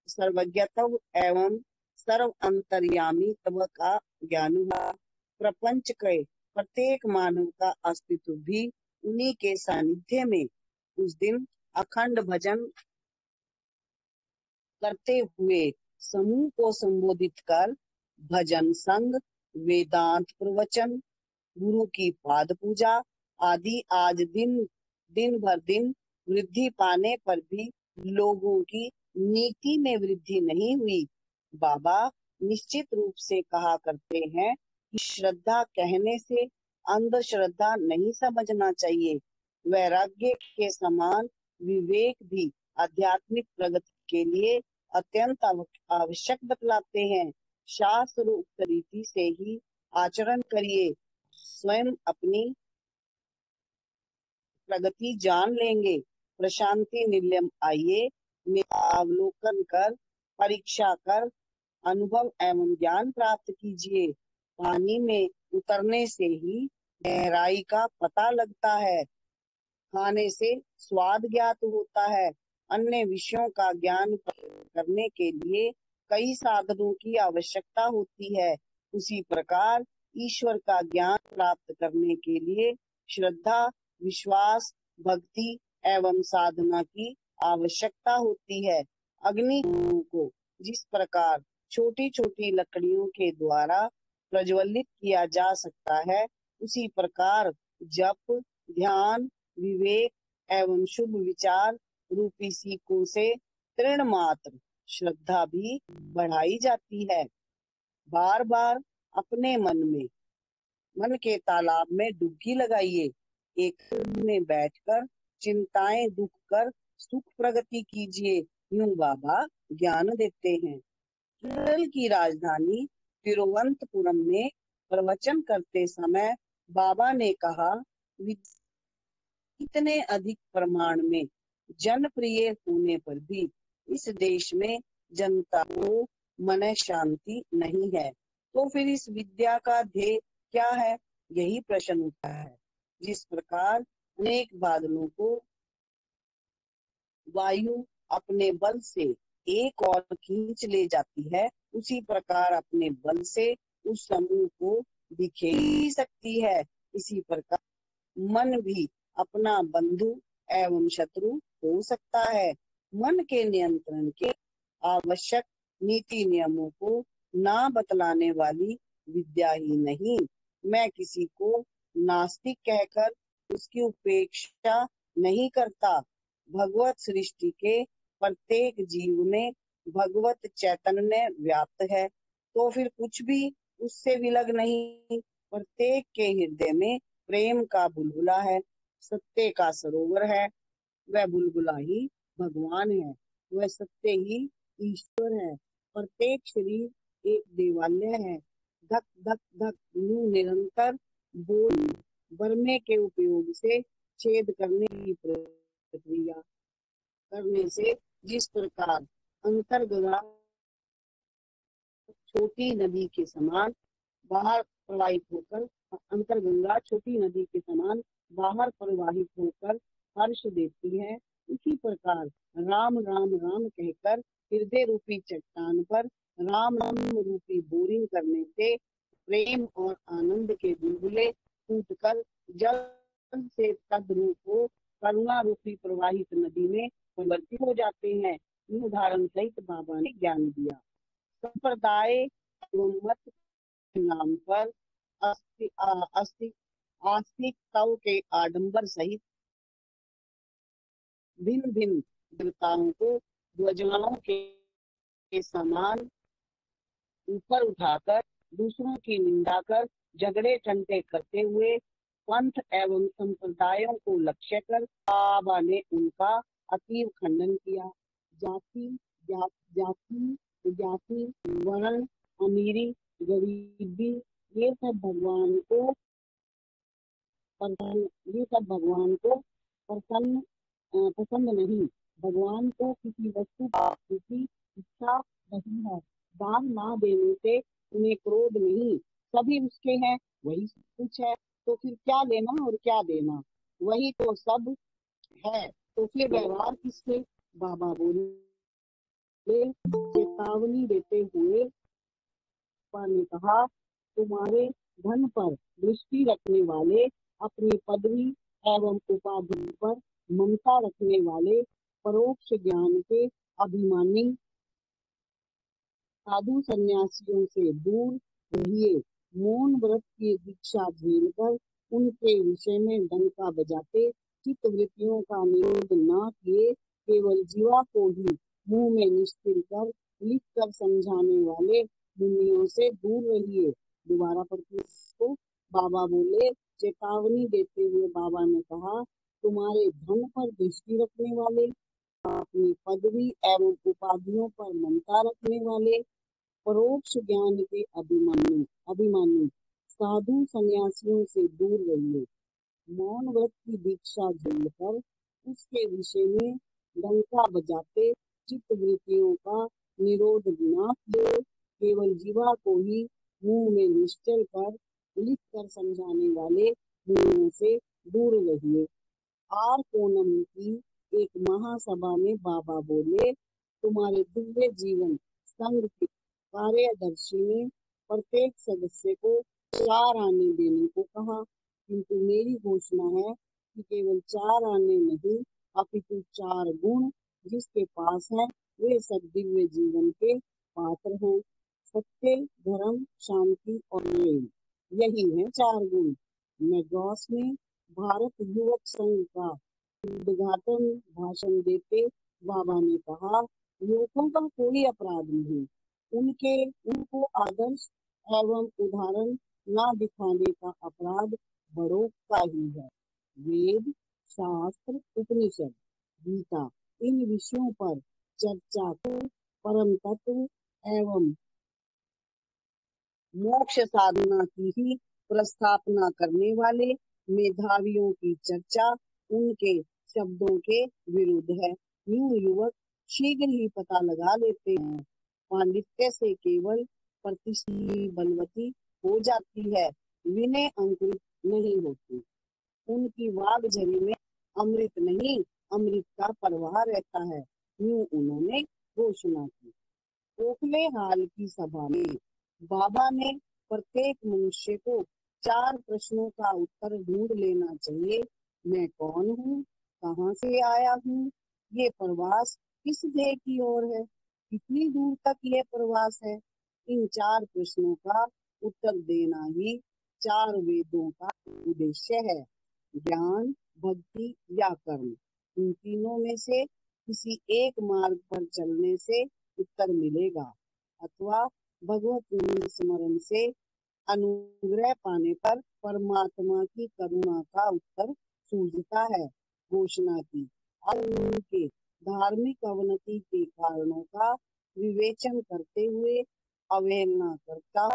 सर्वज्ञत्व एवं सर्व अंतर्यामीत्व का ज्ञान हुआ। प्रपंच के प्रत्येक मानव का अस्तित्व भी उन्हीं के सानिध्य में। उस दिन अखंड भजन करते हुए समूह को संबोधित कर भजन संग, वेदांत प्रवचन, गुरु की पाद पूजा आदि आज दिन भर दिन वृद्धि पाने पर भी लोगों की नीति में वृद्धि नहीं हुई। बाबा निश्चित रूप से कहा करते हैं कि श्रद्धा कहने से अंधश्रद्धा नहीं समझना चाहिए। वैराग्य के समान विवेक भी आध्यात्मिक प्रगति के लिए अत्यंत आवश्यक बतलाते हैं। शास्त्र उक्त रीति से ही आचरण करिए, स्वयं अपनी प्रगति जान लेंगे। प्रशांति निलयम आइए में अवलोकन कर, परीक्षा कर, अनुभव एवं ज्ञान प्राप्त कीजिए। पानी में उतरने से ही गहराई का पता लगता है, खाने से स्वाद ज्ञात होता है। अन्य विषयों का ज्ञान करने के लिए कई साधनों की आवश्यकता होती है। उसी प्रकार ईश्वर का ज्ञान प्राप्त करने के लिए श्रद्धा, विश्वास, भक्ति एवं साधना की आवश्यकता होती है। अग्नि को जिस प्रकार छोटी छोटी लकड़ियों के द्वारा प्रज्वलित किया जा सकता है, उसी प्रकार जप, ध्यान, विवेक एवं शुभ विचार रूपी सीखों से तृण मात्र श्रद्धा भी बढ़ाई जाती है। बार बार अपने मन के तालाब में डुबकी लगाइए। एक में बैठकर चिंताएं दुख कर सुख प्रगति कीजिए। यूं बाबा ज्ञान देते हैं। केरल की राजधानी तिरुवनंतपुरम में प्रवचन करते समय बाबा ने कहा, इतने अधिक प्रमाण में जनप्रिय होने पर भी इस देश में जनता को मन शांति नहीं है, तो फिर इस विद्या का ध्येय क्या है? यही प्रश्न उठा है। जिस प्रकार अनेक बादलों को वायु अपने बल से एक और खींच ले जाती है, उसी प्रकार अपने बल से उस समूह को बिखेर ही सकती है। इसी प्रकार मन भी अपना बंधु एवं शत्रु हो सकता है। मन के नियंत्रण के आवश्यक नीति नियमों को ना बतलाने वाली विद्या ही नहीं। मैं किसी को नास्तिक कहकर उसकी उपेक्षा नहीं करता। भगवत सृष्टि के प्रत्येक जीव में भगवत चैतन्य व्याप्त है, तो फिर कुछ भी उससे विलग नहीं। प्रत्येक के हृदय में प्रेम का बुलबुला है, सत्य का सरोवर है। वह बुलबुला ही भगवान है, वह सत्य ही ईश्वर है। प्रत्येक शरीर एक देवालय है। धक धक धक यूं निरंतर बोल बरमे के उपयोग से छेद करने की प्रक्रिया करने से जिस प्रकार अंतर्गला छोटी नदी के समान बाहर प्रवाहित होकर अंतरगंगा छोटी नदी के समान बाहर प्रवाहित होकर हर्ष देती है, उसी प्रकार राम राम राम कहकर हृदय रूपी चट्टान पर राम नाम रूपी बोरिंग करने से प्रेम और आनंद के बुलबुले फूटकर जल से तद्रूप हो करुणा रूपी प्रवाहित नदी में परिवर्तित हो जाते हैं। इन उदाहरण सहित बाबा ने ज्ञान दिया। संप्रदाय एवं मत के नाम पर अस्ति, अस्ति, आस्तिकताओं के आडंबर सहित भिन्न भिन्न देवताओं को ध्वजाओं के समान ऊपर उठाकर दूसरों की निंदा कर झगड़े टंटे करते हुए पंथ एवं संप्रदायों को लक्ष्य कर बाबा ने उनका अतीव खंडन किया। जाति जाति जाति वर्ण अमीरी गरीबी ये सब भगवान को पसंद पसंद नहीं। भगवान को किसी वस्तु प्राप्ति की इच्छा नहीं है। दान ना देने से उन्हें क्रोध नहीं, सभी उसके हैं, वही सब कुछ है, तो फिर क्या लेना और क्या देना, वही तो सब है, तो फिर व्यवहार किससे? बाबा बोले, चेतावनी देते हुए पापा ने कहा, तुम्हारे धन पर दृष्टि रखने वाले, अपनी पदवी एवं उपाधि पर ममता रखने वाले, परोक्ष ज्ञान के अभिमानी साधु सन्यासियों से दूर रहिए। मौन व्रत की दीक्षा झेलकर उनके विषय में डंका बजाते चित्त वृत्तियों का निरोध न किए केवल जीवा को ही मुंह में निश्चिल कर लिख कर समझाने वाले मुनियों से दूर रहिए। दोबारा पढ़ती इसको। बाबा बोले, चेतावनी देते हुए बाबा ने कहा, तुम्हारे धन पर दृष्टि रखने वाले, अपनी पदवी एवं उपाधियों पर ममता रखने वाले, परोक्ष ज्ञान के अभिमानी साधु सन्यासियों से दूर रहिए। मौन व्रत की दीक्षा झेलकर उसके विषय में डंका बजाते चित्त वृत्तियों का निरोध न किए केवल जीवा को ही मुंह में निश्चल कर लिख कर समझाने वाले मुनियों से दूर रहिए। आर कोनम की एक महासभा में बाबा बोले, तुम्हारे दिव्य जीवन संघ के कार्यदर्शी ने प्रत्येक सदस्य को 4 आने देने को कहा, किंतु मेरी घोषणा है कि केवल 4 आने नहीं, अपितु 4 गुण जिसके पास है वे सब दिव्य जीवन के पात्र हैं। सत्य, धर्म, शांति और प्रेम, यही है 4 गुण। मैड्रास में भारत युवक संघ का उद्घाटन भाषण देते बाबा ने कहा, युवकों का कोई अपराध नहीं, उनको आदर्श एवं उदाहरण न दिखाने का अपराध बड़ों का ही है। वेद, शास्त्र, उपनिषद, गीता इन विषयों पर चर्चा को परम तत्व एवं मोक्ष साधना की ही प्रस्थापना करने वाले मेधावियों की चर्चा उनके शब्दों के विरुद्ध है। यूं युवक शीघ्र ही पता लगा लेते हैं। पांडित्य से केवल प्रतिष्ठा बलवती हो जाती है, विनय अंकुरित नहीं होती। उनकी वाग झरी में अमृत नहीं, अमृत का प्रवाह रहता है। यूं उन्होंने घोषणा की। ओखले हाल की सभा में बाबा ने प्रत्येक मनुष्य को 4 प्रश्नों का उत्तर ढूंढ लेना चाहिए। मैं कौन हूँ, कहाँ से आया हूँ, ये प्रवास किस ध्येय की ओर है, कितनी दूर तक ये प्रवास है। इन 4 प्रश्नों का उत्तर देना ही 4 वेदों का उद्देश्य है। ज्ञान, भक्ति या कर्म, इन तीनों में से किसी एक मार्ग पर चलने से उत्तर मिलेगा, अथवा भगवत नाम स्मरण से अनुग्रह पाने पर परमात्मा की करुणा का उत्तर सूझता है। घोषणा की। अब उनके धार्मिक अवनति के कारणों का विवेचन करते हुए अवहेलना करता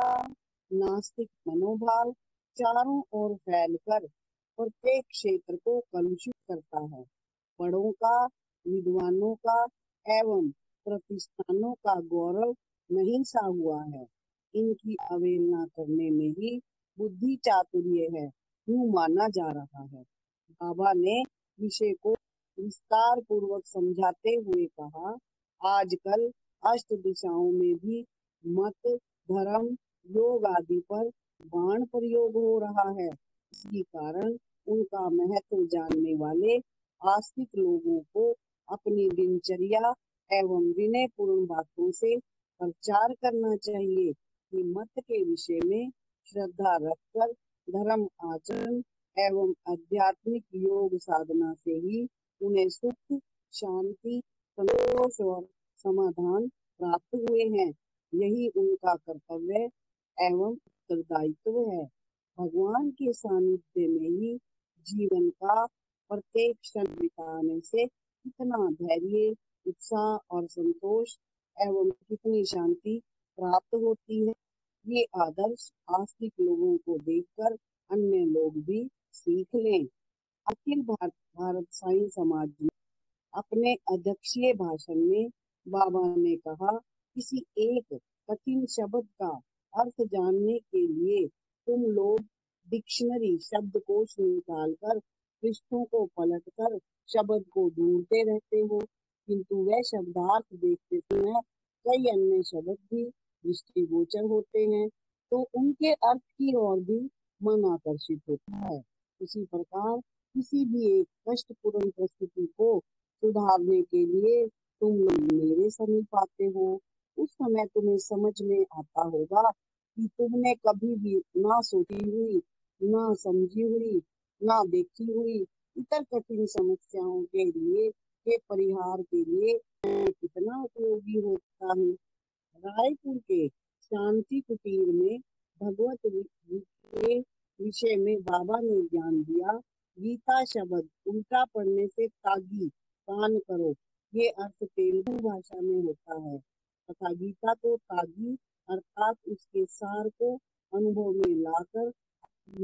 नास्तिक मनोभाव चारों ओर फैलकर प्रत्येक क्षेत्र को कलुषित करता है। बड़ों का, विद्वानों का एवं प्रतिष्ठानों का गौरव नहीं सा हुआ है। इनकी अवहेलना करने में ही बुद्धि चातुर्य है, यूं माना जा रहा है। बाबा ने विषय को विस्तार पूर्वक समझाते हुए कहा, आजकल अष्ट दिशाओं में भी मत, धर्म, योग आदि पर बाण प्रयोग हो रहा है। इसी कारण उनका महत्व जानने वाले आस्तिक लोगों को अपनी दिनचर्या एवं विनय पूर्ण बातों से प्रचार करना चाहिए कि मत के विषय में श्रद्धा रखकर धर्म आचरण एवं आध्यात्मिक योग साधना से ही उन्हें सुख, शांति, संतोष और समाधान प्राप्त हुए हैं। यही उनका कर्तव्य एवं उत्तरदायित्व है। भगवान के सानिध्य में ही जीवन का प्रत्येक क्षण बिताने से कितना धैर्य, उत्साह और संतोष एवं कितनी शांति प्राप्त होती है। ये आदर्श आस्तिक लोगों को देखकर अन्य लोग भी सीख लें। अखिल भारत साईं समाज में अपने अध्यक्षीय भाषण में बाबा ने कहा, किसी एक कठिन शब्द का अर्थ जानने के लिए तुम लोग डिक्शनरी शब्दकोश निकालकर पृष्ठों को पलटकर शब्द को ढूंढते रहते हो, किंतु वह शब्दार्थ देखते समय कई अन्य शब्द भी दृष्टिगोचर होते हैं, तो उनके अर्थ की ओर भी मन आकर्षित होता है। उसी प्रकार किसी भी एक कष्टपूर्ण परिस्थिति को सुधारने के लिए तुम लोग मेरे समीप आते हो। उस समय तुम्हें समझ में आता होगा कि तुमने कभी भी ना सोची हुई, ना समझी हुई, ना देखी हुई इतर कठिन समस्याओं के परिहार के लिए मैं कितना उपयोगी होता हूँ। रायपुर के शांति कुटीर में भगवत के विषय में बाबा ने ज्ञान दिया। गीता शब्द उल्टा पढ़ने से तागी, कान करो, ये अर्थ तेलुगु भाषा में होता है तथा गीता को तागी अर्थात उसके सार को अनुभव में लाकर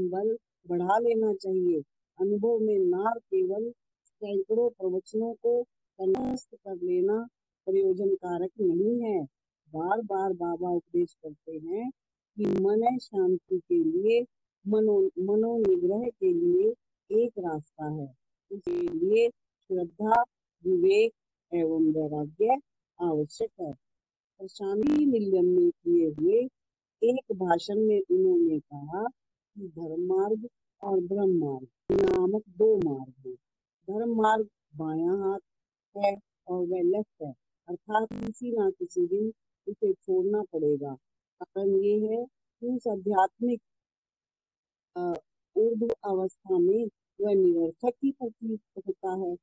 बल बढ़ा लेना चाहिए। अनुभव में ना केवल सैकड़ों प्रवचनों को कंठस्थ कर लेना प्रयोजन कारक नहीं है। बार बार बाबा उपदेश करते हैं कि मन शांति के लिए, मनोनिग्रह के लिए एक रास्ता है। उसके लिए श्रद्धा, विवेक एवं वैराग्य आवश्यक है। शांति निलयम में किए हुए एक भाषण में उन्होंने कहा कि धर्म मार्ग और ब्रह्म मार्ग नामक 2 मार्ग हैं। धर्म मार्ग बायां हाथ है और वह लेफ्ट है, अर्थात किसी न किसी दिन उसे छोड़ना पड़ेगा। कारण ये है कि उस आध्यात्मिक ऊर्ध्व अवस्था में वह निरर्थक ही प्रतीत होता है।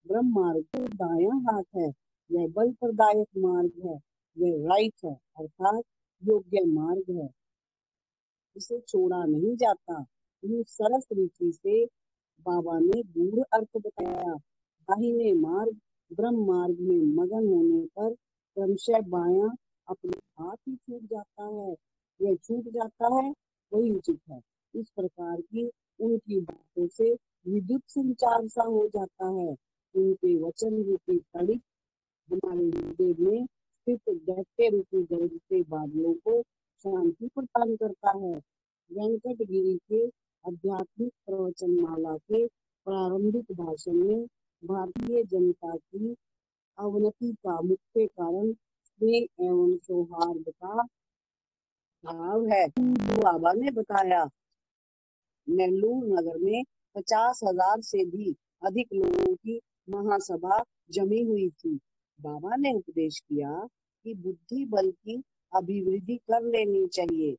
ब्रह्म मार्ग तो दायां हाथ है, वह बल प्रदायक मार्ग है, वह राइट है, अर्थात योग्य मार्ग है, इसे छोड़ा नहीं जाता। यूं सरस रीति से बाबा ने गूढ़ अर्थ बताया। दाहिने मार्ग ब्रह्म मार्ग में मगन होने पर क्रमशः बायां अपने आप ही छूट जाता है। यह छूट जाता है वही उचित है। इस प्रकार की उनकी बातों से विद्युत संचार सा हो जाता है। उनके वचन रूपी तड़ित हमारे हृदय में स्थित दैत्य रूपी गरजते बादलों को शांति प्रदान करता है। वेंकट गिरी के आध्यात्मिक प्रवचन माला के प्रारंभिक भाषण में भारतीय जनता की अवनति का मुख्य कारण स्नेह एवं सौहार्द का भाव है। बाबा ने बताया, नेल्लूर नगर में 50,000 से भी अधिक लोगों की महासभा जमी हुई थी। बाबा ने उपदेश किया कि बुद्धि बल की अभिवृद्धि कर लेनी चाहिए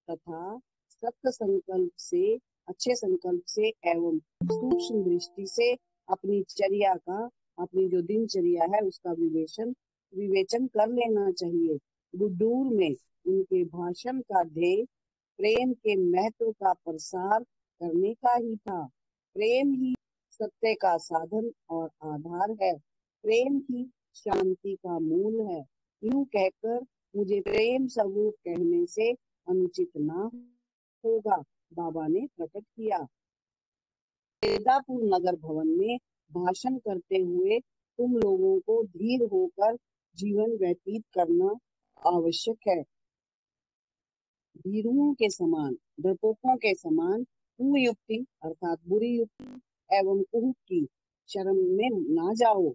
तथा सत्य संकल्प से, अच्छे संकल्प से एवं सूक्ष्म दृष्टि से अपनी चर्या का, अपनी जो दिनचर्या है उसका विवेचन कर लेना चाहिए। गुड्डूर में उनके भाषण का ध्येय प्रेम के महत्व का प्रसार करने का ही था। प्रेम ही सत्य का साधन और आधार है। प्रेम ही शांति का मूल है। यूं कहकर मुझे प्रेम स्वरूप कहने से अनुचित ना होगा, बाबा ने प्रकट किया। वेदापुर नगर भवन में भाषण करते हुए तुम लोगों को धीर होकर जीवन व्यतीत करना आवश्यक है। भीरुओं के समान, डरपोकों के समान कुयुक्ति अर्थात बुरी युक्ति एवं कुहुक की शरण में ना जाओ।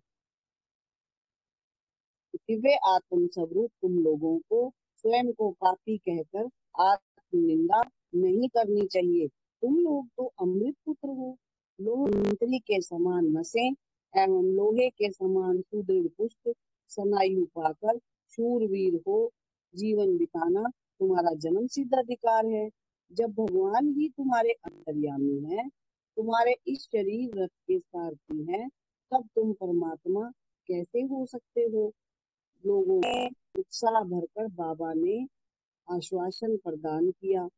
दिव्य आत्म स्वरूप तुम लोगों को स्वयं को पापी कहकर आत्मनिंदा नहीं करनी चाहिए। तुम लोग तो अमृत पुत्र हो। लोह के समान नसें एवं लोहे के समान सुदृढ़ पुष्ट स्नायु पाकर शूरवीर हो जीवन बिताना तुम्हारा जन्म सिद्ध अधिकार है। जब भगवान ही तुम्हारे अंतर्यामी हैं, तुम्हारे इस शरीर रथ के सारथी हैं, तब तुम परमात्मा कैसे हो सकते हो। लोगों में उत्साह भरकर बाबा ने आश्वासन प्रदान किया।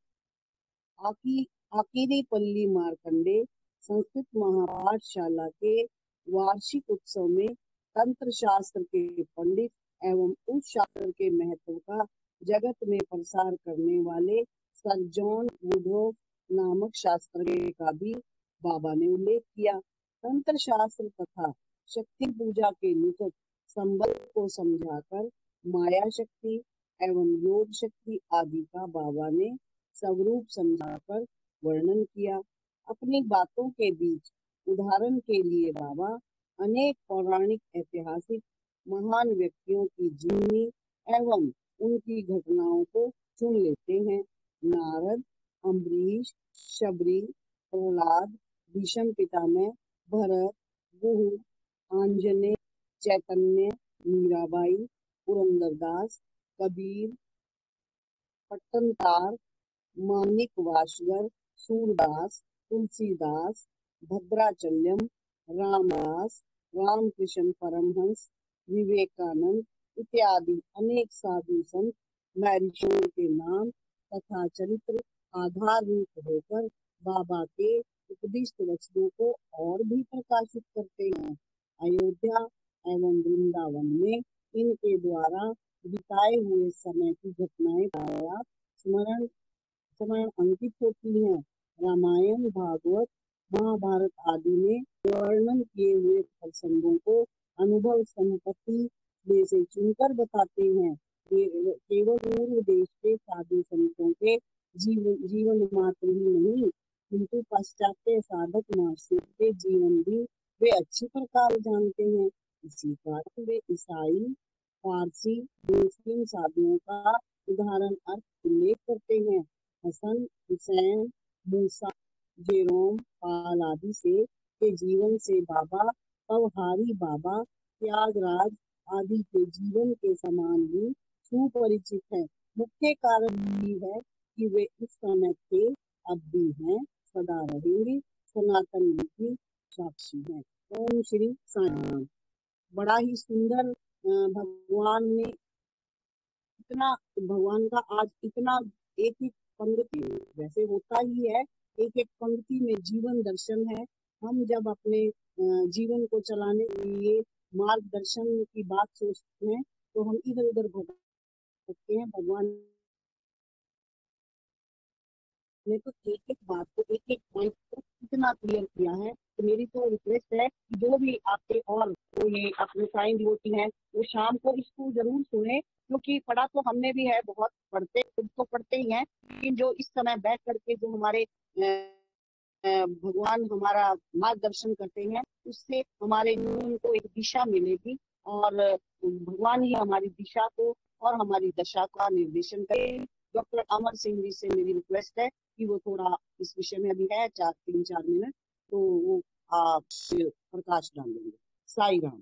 आकिरी पल्ली मार्कंडे संस्कृत महापाठशाला के वार्षिक उत्सव में तंत्र शास्त्र के पंडित एवं उस शास्त्र के महत्व का जगत में प्रसार करने वाले सर जॉन वुडवर्थ नामक शास्त्रज्ञ का भी बाबा ने उल्लेख किया। तंत्र शास्त्र तथा शक्ति पूजा के निकट संबंध को समझाकर माया शक्ति एवं योग शक्ति आदि का बाबा ने स्वरूप समझाकर वर्णन किया। अपनी बातों के बीच उदाहरण के लिए बाबा अनेक पौराणिक ऐतिहासिक महान व्यक्तियों की जीवनी एवं उनकी घटनाओं को चुन लेते हैं। नारद, अम्बरीश, शबरी, प्रहलाद, भीष्म पितामह, भरत, गुरु, आंजनेय, चैतन्य, मीराबाई, पुरंदरदास, कबीर, पट्टनतार, मानिक वासगर, सूरदास, तुलसीदास, भद्राचल्यम, रामदास, रामकृष्ण परमहंस, विवेकानंद इत्यादि अनेक साधु संत महर्षियों के नाम तथा चरित्र आधार रूप होकर बाबा के उपदिष्ट वचनों को और भी प्रकाशित करते हैं। अयोध्या एवं वृंदावन में इनके द्वारा बिताए हुए समय की घटनाएं प्रायः स्मरण स्मरण अंकित होती हैं। रामायण, भागवत, महाभारत आदि में वर्णन किए हुए प्रसंगों को अनुभव संपत्ति में से चुनकर बताते हैं। केवल पूर्व देश के साधु संतों के जीवन मात्र ही नहीं, किंतु पाश्चात्य साधक महाशयों के जीवन भी वे अच्छी प्रकार जानते हैं। इसी कारण वे ईसाई, फारसी, मुस्लिम साधुओं का उदाहरण अर्थ उल्लेख करते हैं। हसन, हुसैन, मूसा, जेरोम, पाल आदि से के जीवन से बाबा, पवहारी बाबा, त्यागराज आदि के जीवन के समान ही सुपरिचित है। मुख्य कारण यही है कि वे उस समय थे, अब भी हैं, सदा रहेंगे, सनातन युग की साक्षी हैं। ओम श्री साईं राम। बड़ा ही सुंदर भगवान ने इतना, भगवान का आज इतना एक एक पंक्ति, वैसे होता ही है, एक एक पंक्ति में जीवन दर्शन है। हम जब अपने जीवन को चलाने के लिए मार्गदर्शन की बात सोचते हैं तो हम इधर उधर भटकते हैं। भगवान ने तो एक एक बात को, एक एक पॉइंट को इतना क्लियर किया है। तो मेरी तो रिक्वेस्ट है कि जो भी आपके और जो ये अपने साइन डिवोटी हैं वो शाम को इसको जरूर सुने, क्योंकि पढ़ा तो हमने भी है, बहुत पढ़ते, खुद तो पढ़ते ही हैं, लेकिन जो इस समय बैठ करके जो हमारे भगवान हमारा मार्गदर्शन करते हैं, उससे हमारे जीवन को एक दिशा मिलेगी। और भगवान ही हमारी दिशा को और हमारी दशा का निर्देशन करें। डॉक्टर अमर सिंह जी से मेरी रिक्वेस्ट है कि वो थोड़ा इस विषय में, अभी है 3-4 मिनट, तो वो आप प्रकाश डालेंगे। साई राम।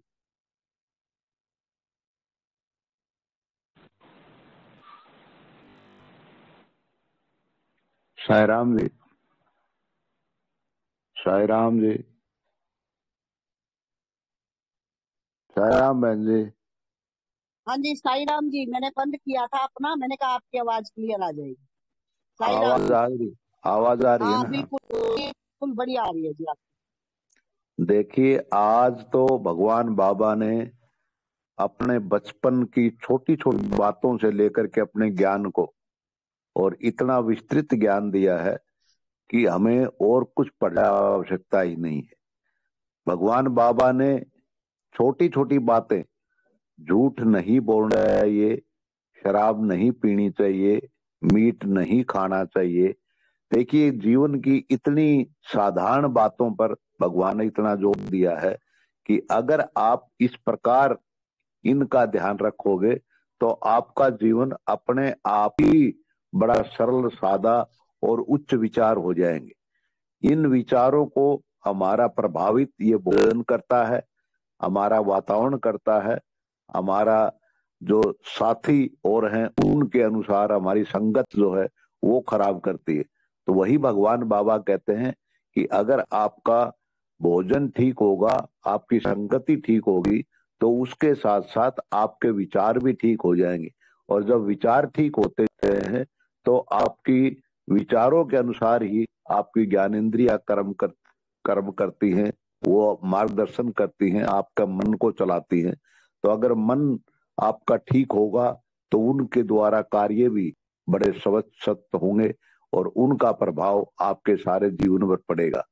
साई राम जी, साई राम जी, साई राम बहन जी। हाँ जी साई राम जी, मैंने बंद किया था अपना, मैंने कहा आपकी आवाज क्लियर आ जाएगी। साई राम आवाज जी। आ रही, आवाज आ रही है हाँ ना? बिल्कुल बिल्कुल बढ़िया आ रही है जी आप। देखिए, आज तो भगवान बाबा ने अपने बचपन की छोटी छोटी बातों से लेकर के अपने ज्ञान को और इतना विस्तृत ज्ञान दिया है कि हमें और कुछ पढ़ने की आवश्यकता ही नहीं है। भगवान बाबा ने छोटी छोटी बातें, झूठ नहीं बोलना चाहिए, शराब नहीं पीनी चाहिए, मीट नहीं खाना चाहिए। देखिए, जीवन की इतनी साधारण बातों पर भगवान ने इतना जोर दिया है कि अगर आप इस प्रकार इनका ध्यान रखोगे तो आपका जीवन अपने आप ही बड़ा सरल, सादा और उच्च विचार हो जाएंगे। इन विचारों को हमारा प्रभावित ये भोजन करता है, हमारा वातावरण करता है, हमारा जो साथी और हैं उनके अनुसार हमारी संगत जो है वो खराब करती है। तो वही भगवान बाबा कहते हैं कि अगर आपका भोजन ठीक होगा, आपकी संगति ठीक होगी, तो उसके साथ साथ आपके विचार भी ठीक हो जाएंगे। और जब विचार ठीक होते हैं तो आपकी विचारों के अनुसार ही आपकी ज्ञानेंद्रियां कर्म करती हैं, वो मार्गदर्शन करती हैं, आपका मन को चलाती हैं। तो अगर मन आपका ठीक होगा तो उनके द्वारा कार्य भी बड़े सत्य होंगे और उनका प्रभाव आपके सारे जीवन पर पड़ेगा।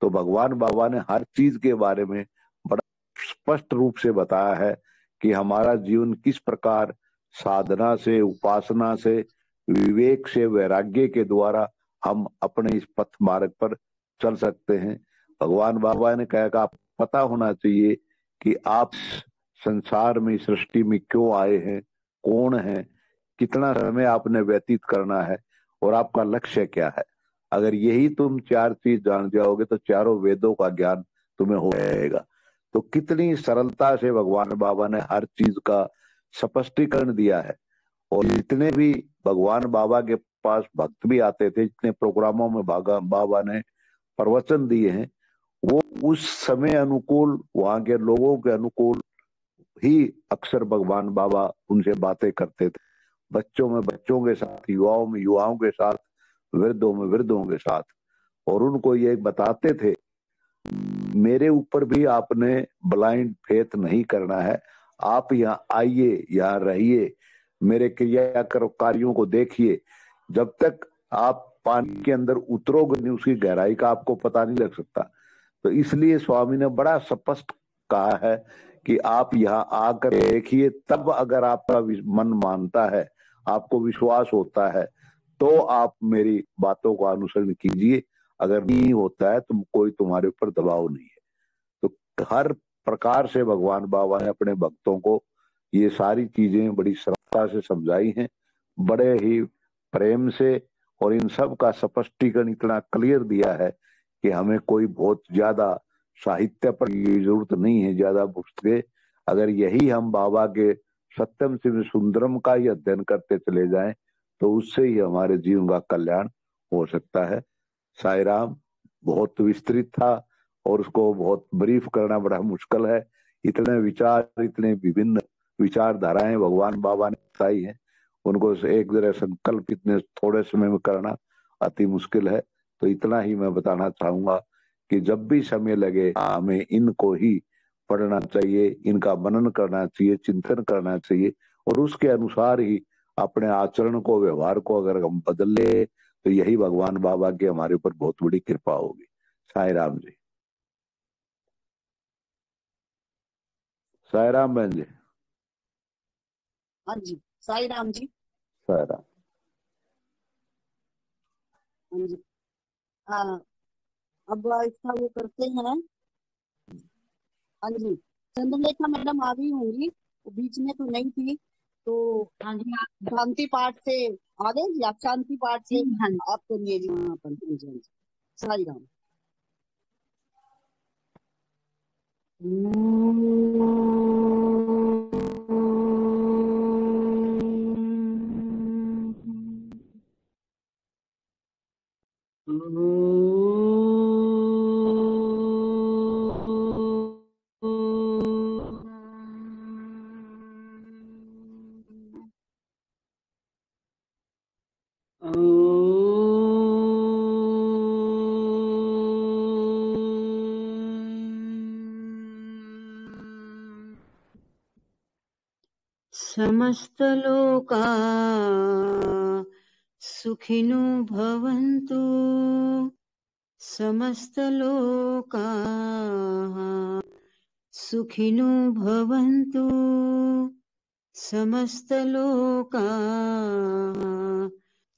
तो भगवान बाबा ने हर चीज के बारे में बड़ा स्पष्ट रूप से बताया है कि हमारा जीवन किस प्रकार साधना से, उपासना से, विवेक से, वैराग्य के द्वारा हम अपने इस पथ मार्ग पर चल सकते हैं। भगवान बाबा ने कहा कि आप पता होना चाहिए कि आप संसार में, सृष्टि में क्यों आए हैं, कौन है, कितना समय आपने व्यतीत करना है और आपका लक्ष्य क्या है। अगर यही तुम चार चीज जान जाओगे तो चारों वेदों का ज्ञान तुम्हें हो जाएगा। तो कितनी सरलता से भगवान बाबा ने हर चीज का स्पष्टीकरण दिया है। और जितने भी भगवान बाबा के पास भक्त भी आते थे, जितने प्रोग्रामों में बाबा ने प्रवचन दिए हैं, वो उस समय अनुकूल, वहां के लोगों के अनुकूल ही अक्सर भगवान बाबा उनसे बातें करते थे। बच्चों में बच्चों के साथ, युवाओं में युवाओं के साथ, वृद्धों में वृद्धों के साथ। और उनको ये बताते थे, मेरे ऊपर भी आपने ब्लाइंड फेथ नहीं करना है, आप यहाँ आइए, यहाँ रहिए, मेरे क्रिया कार्यों को देखिए। जब तक आप पानी के अंदर उतरोगे नहीं, उसकी गहराई का आपको पता नहीं लग सकता। तो इसलिए स्वामी ने बड़ा स्पष्ट कहा है कि आप यहाँ आकर देखिए, तब अगर आपका मन मानता है, आपको विश्वास होता है, तो आप मेरी बातों का अनुसरण कीजिए। अगर नहीं होता है तो कोई तुम्हारे ऊपर दबाव नहीं है। तो हर प्रकार से भगवान बाबा ने अपने भक्तों को ये सारी चीजें बड़ी सरलता से समझाई हैं, बड़े ही प्रेम से। और इन सब का स्पष्टीकरण इतना क्लियर दिया है कि हमें कोई बहुत ज्यादा साहित्य पर की जरूरत नहीं है, ज्यादा पुस्तकें। अगर यही हम बाबा के सत्यम शिव सुंदरम का ही अध्ययन करते चले जाएं तो उससे ही हमारे जीवन का कल्याण हो सकता है। साई राम। बहुत विस्तृत था और उसको बहुत ब्रीफ करना बड़ा मुश्किल है। इतने विचार, इतने विभिन्न विचारधाराएं भगवान बाबा ने बताई हैं, उनको एक जरा संकल्प इतने थोड़े समय में करना अति मुश्किल है। तो इतना ही मैं बताना चाहूंगा कि जब भी समय लगे हमें इनको ही पढ़ना चाहिए, इनका मनन करना चाहिए, चिंतन करना चाहिए, और उसके अनुसार ही अपने आचरण को, व्यवहार को अगर हम बदल ले तो यही भगवान बाबा की हमारे ऊपर बहुत बड़ी कृपा होगी। साई राम जी। साई राम बहन जी। हाँ जी, साई राम जी। साई राम। हाँ जी। हाँ, अब इसका वो करते हैं। हाँ जी, चंद्रलेखा मैडम आ गई होंगी, वो बीच में तो नहीं थी, तो हाँ जी। शांति पाठ से आ गए जी, आप शांति पाठ से हाँ आप करिए जी वहां पर। हाँ जी, हाँ जी। साई राम। समस्तलोका सुखिनो भवन्तु, समस्तलोका सुखिनो भवन्तु, समस्तलोका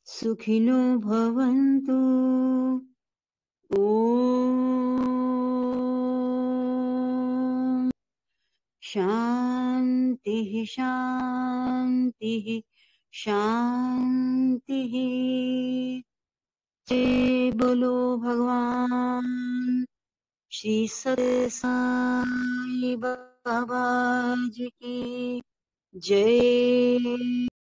सुखिनो भवन्तु। ॐ शान्तिः शान्तिः शान्तिः। जय बोलो भगवान श्री सत्य साई बाबा जी की जय।